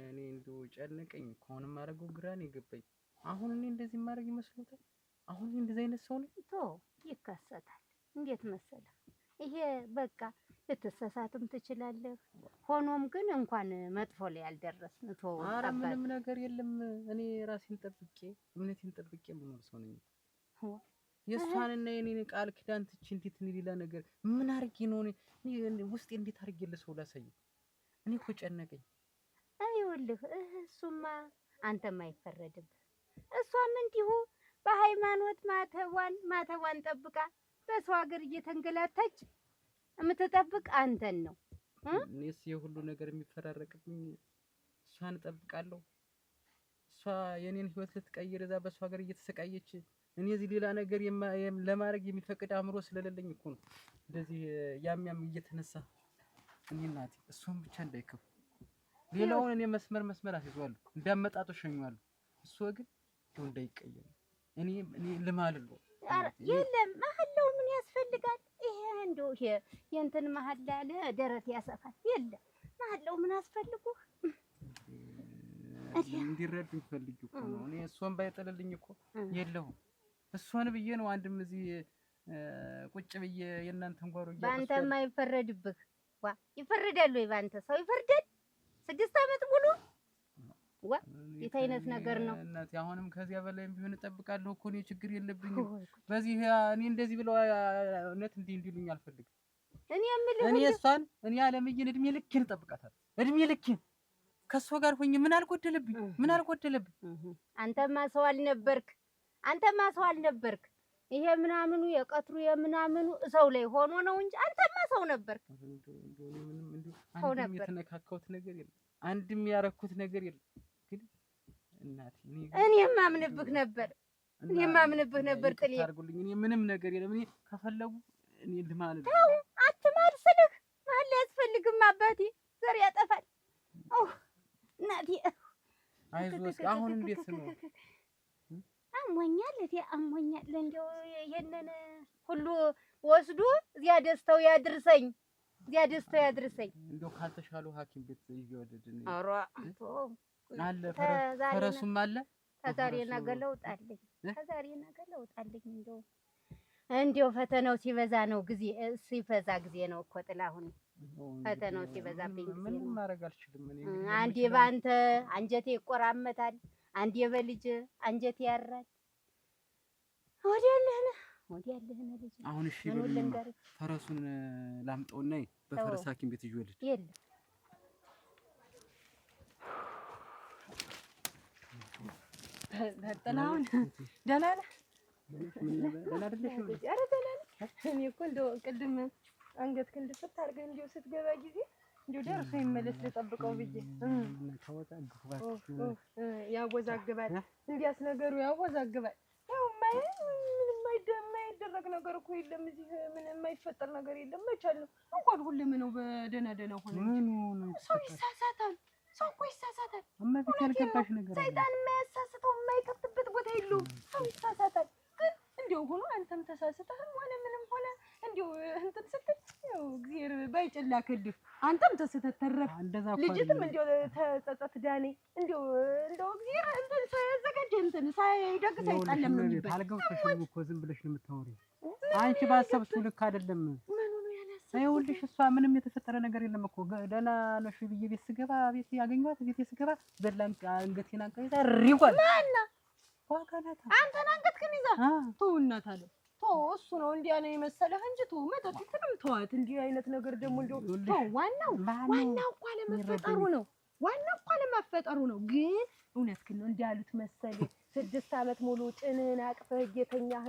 እኔ እንደው ጨነቀኝ እኮ። አሁንም ማድረገው ግራ ነው የገባኝ። አሁን እኔ እንደዚህ ማድረግ ይመስሎታል? አሁን እንደዚህ አይነት ሰው ነኝ? ይከሰታል። እንዴት መሰለህ፣ ይሄ በቃ ልትሳሳትም ትችላለህ። ሆኖም ግን እንኳን መጥፎ ላይ አልደረስን። ኧረ ምንም ነገር የለም። እኔ ራሴን ጠብቄ እምነቴን ጠብቄ የምኖር ሰው ነኝ። የእሷንና የኔን ቃል ኪዳን ትቼ እንዴት እኔ ሌላ ነገር ምን አድርጌ ነው እኔ ውስጤ እንዴት አድርጌ ለሰው ላሳየው? እኔ እኮ ጨነቀኝ። ይኸውልህ እሱማ አንተም አይፈረድብህ። እሷም እንዲሁ በሃይማኖት ማተቧን ጠብቃ በሰው ሀገር እየተንገላታች የምትጠብቅ አንተን ነው። እኔስ የሁሉ ነገር የሚፈራረቅብኝ እሷን እጠብቃለሁ። እሷ የኔን ህይወት ልትቀይር እዛ በሰው ሀገር እየተሰቃየች እኔ እዚህ ሌላ ነገር ለማድረግ የሚፈቅድ አእምሮ ስለሌለኝ እኮ ነው እንደዚህ ያም እየተነሳ እኔ እናቴ እሱን ብቻ እንዳይከፉ ሌላውን እኔ መስመር አስይዟለሁ፣ እንዳመጣጡ ሸኛለሁ። እሱ ግን እንደው እንዳይቀየም እኔ ልማልለው። የለም መሐላው ምን ያስፈልጋል? ይሄ እንደው የእንትን መሐላ ለደረት ያሰፋል። የለም መሐላው ምን አስፈልጉ? እንዲረዱኝ ፈልጊ እኮ ነው። እኔ እሷን ባይጠልልኝ እኮ የለሁም። እሷን ብዬ ነው አንድም እዚህ ቁጭ ብዬ የእናንተን ጓሮ በአንተማ ይፈረድብህ። ይፈረዳል ወይ በአንተ? ሰው ይፈርዳል? 6 ዓመት ሙሉ የት አይነት ነገር ነው እናቴ? አሁንም ከዚያ በላይም ቢሆን እጠብቃለሁ እኮ እኔ ችግር የለብኝም። በዚህ እኔ እንደዚህ ብለው እውነት እንዲሉኝ አልፈልግም። እኔ እሷን አለምዬን እድሜ ልኬን እጠብቃታለሁ። እድሜ ልኬን ከእሷ ጋር ሆኜ ምን አልጎደለብኝ? አንተማ ሰው አልነበርክ። ይሄ ምናምኑ የቀትሩ የምናምኑ ሰው ላይ ሆኖ ነው እንጂ አንተማ ሰው ነበርክ። አንድም የተነካካሁት ነገር የለም፣ አንድም ያረኩት ነገር የለም። ግን እናቴ እኔም ማምንብህ ነበር ጥሌ። አድርጉልኝ። እኔ ምንም ነገር የለም። እኔ ከፈለጉ እኔ ልማል። ተው አትማል ስልህ መሀል አያስፈልግም። አባቴ ዘር ያጠፋል። እናቴ አይዞህ። አሁን እንዴት ነው? አሞኛል እንደው ይሄንን ሁሉ ወስዶ እዚያ ደስታው ያድርሰኝ። እንደው ካልተሻሉ ሐኪም ቤት ይወደድን። ኧረ አለ ፈረሱም አለ። ከዛሬ ነገ ለውጥ አለኝ። እንደው ፈተናው ሲበዛ ነው እኮ ጥላሁን። ፈተናው ሲበዛብኝ ጊዜ ምንም ማድረግ አልችልም። እኔ አንዴ ባንተ አንጀቴ ይቆራመታል፣ አንዴ በልጅ አንጀቴ ያራል። ወዲያለህ ልጅ አሁን እሺ ፈረሱን ላምጠውና በፈረስ ሐኪም ቤት ይወልድ። የለም ጥላሁን ደህና ነህ? ደህና አይደለሽም? ኧረ ደህና ነኝ። እኔ እኮ እንደው ቅድም አንገትህን ድፍት አድርገህ እንደው ስትገባ ጊዜ እንደው ደርሶ ይመለስ ልጠብቀው ብዬ ያወዛግባል። እንዲያስ ነገሩ ያወዛግባል። ያው ምንም የማይደረግ ነገር እኮ የለም እዚህ ምንም የማይፈጠር ነገር የለም። መቻል ነው እንኳን ሁሉም ነው በደህና ሆነ። ሰው ይሳሳታል። ሰው እኮ ይሳሳታል። እመቤቴ ያልገባሽ ነገር ሰይጣን የማያሳስተው የማይከፍትበት ቦታ የለውም። ሰው ይሳሳታል። ግን እንዲያው ሆኖ አንተም ተሳስተህም ሆነ ምንም ሆነ እንዲያው እንትን ስትል ያው እግዚአብሔር ባይጨላክልህ አንተም ተስተት ተረፍ እንደዛ ልጅትም እንደው ተጸጸት ዳኔ እንደው እግዚአብሔር እንትን ሳያዘጋጅ እንትን ሳይደግስ አይጣለም ነው የሚባል። አልገባሽም እኮ ዝም ብለሽ ነው የምታወሪው። አንቺ ባሰብሽው ልክ አይደለም። ይኸውልሽ እሷ ምንም የተፈጠረ ነገር የለም እኮ ደህና ነሽ ብዬ ቤት ስገባ ቤት ያገኘኋት ቤት ስገባ ዘላን አንገቴን አንቀይታ ሪጓል ማና ዋጋናታ አንተን አንገትክን ይዛ ተው እናት አለ ተው እሱ ነው እንዲያ ነው የመሰለህ እንጂ ተው መጠጥክንም ተዋት። እንዲህ አይነት ነገር ደግሞ እንደው ተው። ዋናው እኮ አለመፈጠሩ ነው። ዋናው እኮ አለመፈጠሩ ነው። ግን እውነትህን ነው እንዳሉት መሰለኝ 6 ዓመት ሙሉ ጭንን አቅፈህ እየተኛህ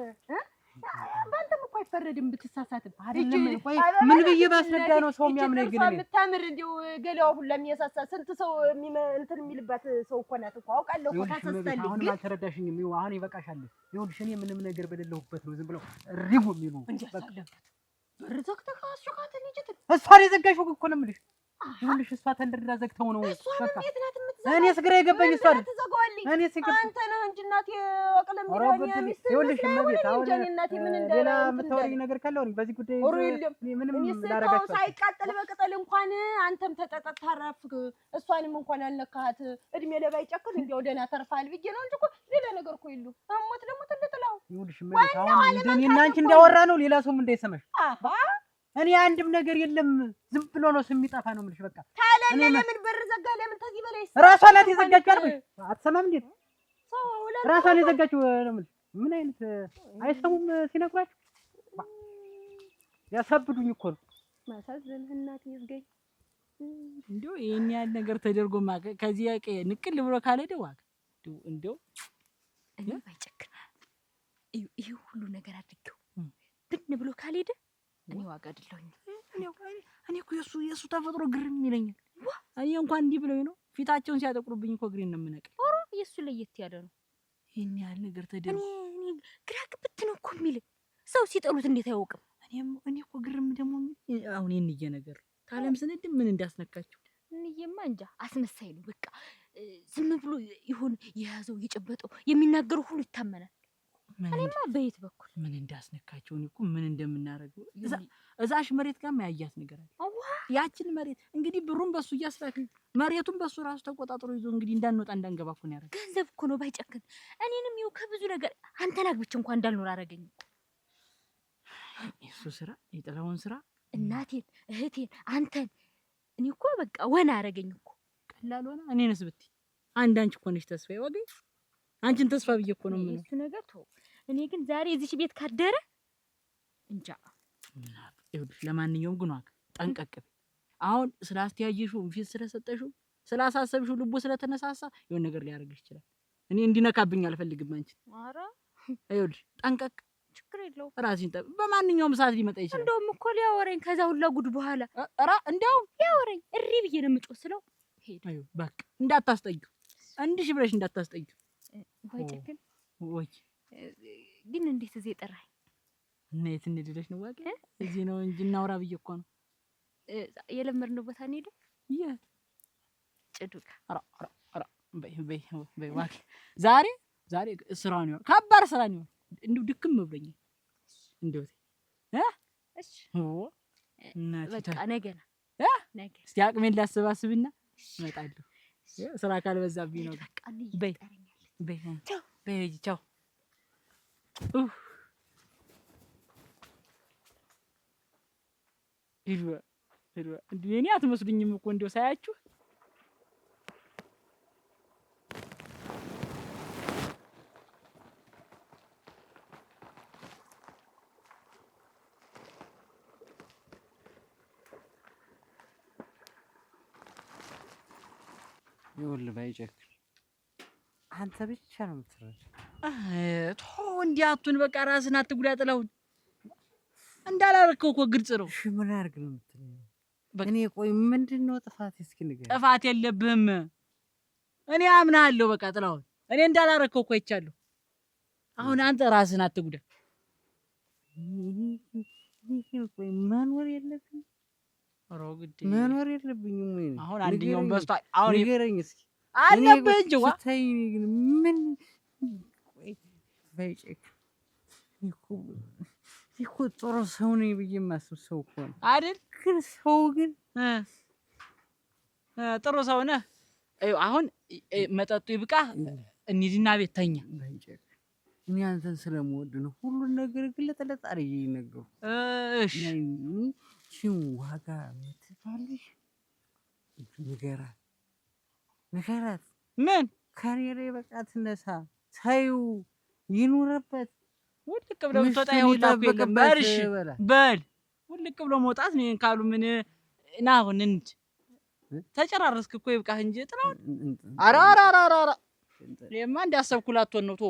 በአንተም እኮ አይፈረድም ብትሳሳትም። አይደለም ቆይ ምን ብዬ ባስረዳ ነው ሰው የሚያምነኝ? ግን የምታምር እንደው ገላው ሁሉ የሚያሳሳ ስንት ሰው እንትን የሚልባት ሰው እኮ ናት እኮ አውቃለሁ እኮ ታሰስተልኝ። አሁን አልተረዳሽኝም። አሁን ይበቃሻል። ይኸውልሽ እኔ ምንም ነገር በሌለሁበት ነው ዝም ብለው ሪቡ የሚሉ በቃ በር ዘግተህ አስቸኳት ልጅት እሷን የዘጋሽው እኮ ነው የምልሽ። ይኸውልሽ እሷ ተንደርዳ ዘግተው ነው በቃ እኔ ስግራ የገባኝ እሷ አይደል እኔ ስግራ አንተ ነህ እንጂ እናቴ አቅለም ይላኛ ሚስት ይኸውልሽ እመቤት አሁን ሌላ የምታወሪኝ ነገር ካለ አሁን በዚህ ጉዳይ ምንም ላረጋችሁ ሳይቃጠል በቅጠል እንኳን አንተም ተጠጠት ታረፍክ እሷንም እንኳን አልነካሃት እድሜ ለባይ ጨክን እንደው ደህና ተርፋል ብዬ ነው እንጂ እኮ ሌላ ነገር እኮ የሉ አሞት ደግሞ ትልጥላው ይኸውልሽ እመቤት አሁን እንደኔና አንቺ እንዳወራ ነው ሌላ ሰውም እንዳይሰማሽ እኔ አንድም ነገር የለም ዝም ብሎ ነው ስም የሚጠፋ ነው የምልሽ። በቃ ታለለ ለምን በር ዘጋ? ለምን ተዚህ በላይ ራሷ ናት የዘጋችው አይደል? አትሰማም እንዴ? ራሷ ናት የዘጋችው ነው የምልሽ። ምን አይነት አይሰሙም ሲነግሯችሁ? ያሳብዱኝ እኮ ነው። ማሳዘን እናት ይዝገኝ እንደው ይሄን ያህል ነገር ተደርጎማ ከዚህ ያቄ ንቅል ብሎ ካልሄደ ዋጋ እንደው እኔ ባይጨክና ይሄ ሁሉ ነገር አድርገው ብን ብሎ ካልሄደ እኔ ዋጋ አይደለሁኝ። እኔ እኮ የሱ ተፈጥሮ ግርም ይለኛል። እኔ እንኳን እንዲህ ብለውኝ ነው ፊታቸውን ሲያጠቁሩብኝ እኮ ግሬን ነው የምነቅል። ኦሮ የሱ ለየት ያለ ነው። ይሄን ያህል ነገር ተደርጎ እኔ ግራ ግብት ነው እኮ የሚል ሰው ሲጠሉት እንዴት አያውቅም? እኔ እኮ ግርም ደግሞ አሁን የእንዬ ነገር ታለም ስንድ ምን እንዳስነካቸው እንዬማ እንጃ አስመሳይ ነው። በቃ ዝም ብሎ ይሁን የያዘው የጨበጠው የሚናገረው ሁሉ ይታመናል። እኔማ በየት በኩል ምን እንዳስነካቸው እኔ እኮ ምን እንደምናረገው እዛሽ መሬት ጋር ማያያት ነገር አለ። ያችን መሬት እንግዲህ ብሩን በሱ እያስላክን መሬቱን በሱ ራሱ ተቆጣጥሮ ይዞ እንግዲህ እንዳንወጣ እንዳንገባ እኮ ነው ያደረገው። ገንዘብ እኮ ነው ባይጨክን። እኔንም ይኸው ከብዙ ነገር አንተን አግብቼ እንኳን እንዳልኖር አደረገኝ። እሱ ስራ የጥላውን ስራ እናቴን እህቴን አንተን እኔ እኮ በቃ ወና አደረገኝ እኮ። ቀላል ሆነ እኔንስ ብትይ አንቺ እኮ ነሽ ተስፋዬ ወገኝ። አንቺን ተስፋ ብዬ እኮ ነው ምን እሱ ነገር ተው። እኔ ግን ዛሬ እዚህ ቤት ካደረ እንጃ። ይኸውልሽ ለማንኛውም ግን ዋጋ ጠንቀቅ። አሁን ስላስተያየሽው ፊት ስለሰጠሽው ስላሳሰብሽው ልቦ ስለተነሳሳ የሆነ ነገር ሊያደርግሽ ይችላል። እኔ እንዲነካብኝ አልፈልግም አንቺ። ኧረ ይኸውልሽ ጠንቀቅ። ችግር የለውም ራስሽን በማንኛውም ሰዓት ሊመጣ ይችላል። እንደውም እኮ ሊያወራኝ ከዛ ሁላ ጉድ በኋላ እንደውም ሊያወራኝ እሪ ብዬ ነው የምጮህ ስለው ሄደ። አዩ በቃ እንዳታስጠጊው እንዲሽ ብለሽ እንዳታስጠጊው። ወይ ጭክን ወይ ግን እንዴት እዚህ ጠራኝ? እና የት እንድልሽ ነው ዋጋ? እዚህ ነው እንጂ እናውራ ብዬ እኮ ነው። የለመድነው ቦታ እንሄድ። የት ጭዱጋ በይ ዋጋ ዛሬ ስራ ነው ከባድ ስራ ነው። እንደው ድክም ብሎኛል። እንደው እሺ በቃ ነገ እስቲ አቅሜን ላሰባስብና እመጣለሁ። ስራ ካልበዛብኝ ነው። በይ ቻው። ሂዱ እንዴ እኔ አትመስሉኝም እኮ እንደው ሳያችሁ። ይኸውልህ ባይጨክን አንተ ብቻ ነው የምትረዳ። ተው እንዲህ አቱን በቃ ራስን አትጉዳ። ጥለውን እንዳላረከው እኮ ግልጽ ነው። እሺ ምን አድርግ ነው የምትለኝ? እኔ ቆይ ምንድነው ጥፋት? እስኪ ንገረኝ። ጥፋት የለብህም። እኔ አምናለሁ። በቃ ጥለውን እኔ እንዳላረከው እኮ አይቻለሁ። አሁን አንተ ራስን አትጉዳ። ቆይ መኖር የለብኝም መኖር የለብኝም ወይ? አሁን አንደኛውን በስቷል። አሁን ንገረኝ እስኪ አለብህ እንጂ ስታይ ምን ባይጨክ እኮ ጥሩ ሰው ነኝ ብዬ የማስብ ሰው እኮ ነው አይደል? ግን ሰው ግን ጥሩ ሰው ነህ። አሁን መጠጡ ይብቃህ፣ እንሂድና ቤት ተኛ። እኔ አንተን ስለምወድ ነው ሁሉን ነገር ግለጥለጥ አድርጌ ነገሩ። እሺ ቺን ዋጋ የምትባልሽ ንገራት። ምን ከኔ ላይ በቃ ትነሳ ታዩ ይኑረበት። ውልቅ ብለው ብትወጣ ይኸውልህ እኮ የለም። በል እሺ በል ውልቅ ብሎ መውጣት ነው። ካሉ ምን ና አሁን እንሂድ። ተጨራረስክ እኮ ይብቃህ እንጂ ጥላውን። ኧረ ይሄማ እንዳሰብኩህ ላትሆን ነው። ቶ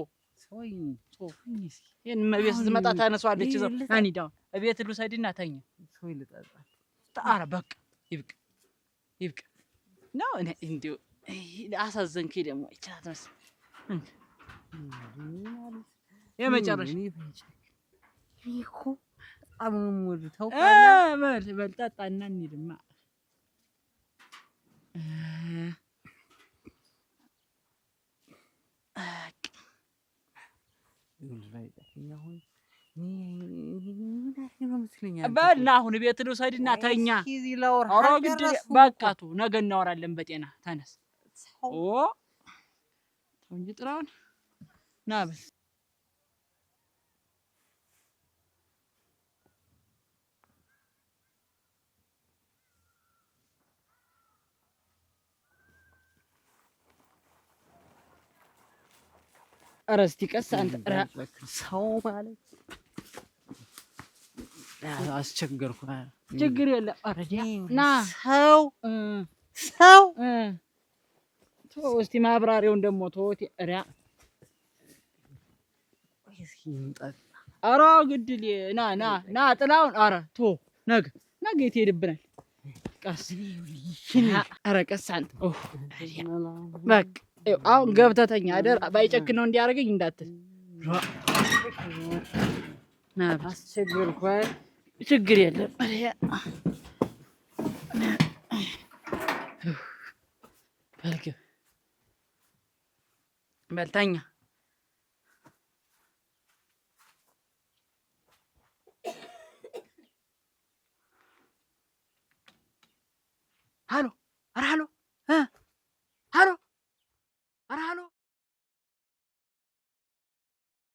ይሄን ቤት ስትመጣ ታነሳዋለች። እዛው እንሂድ አሁን እቤት ልውሰድና ተኛ። ኧረ በቃ ይብቃ ነው። እኔ እንደው አሳዘንከኝ ደግሞ ይችላል መሰለኝ የመጨረሻ እኮ አብሙድ ታውቃለህ። በል ጠጣና እንሂድማ። በል ና አሁን ቤት ልውሰድና ተኛ። ኧረ ግድ በቃ ተው፣ ነገ እናወራለን በጤና። ተነስ ተው እንጂ ጥራውን ና በል ኧረ እስኪ ቀስ አንተ። ሰው ማለት አስቸገርኩ። ችግር የለም። ኧረ ና ሰው ተው እስኪ ማብራሪያውን ደግሞ ተወው። ኧረ ግድል ና ጥላውን። ኧረ ተው ነገ የት ሄድብናል? ቀስ ኧረ ቀስ አንተ። በቃ አሁን ገብተህ ተኛ። አደራ ባይጨክነው እንዲያደርገኝ እንዳትል። አስቸገርኩ። ችግር የለም። በል ተኛ። ሀሎ ኧረ ሀሎ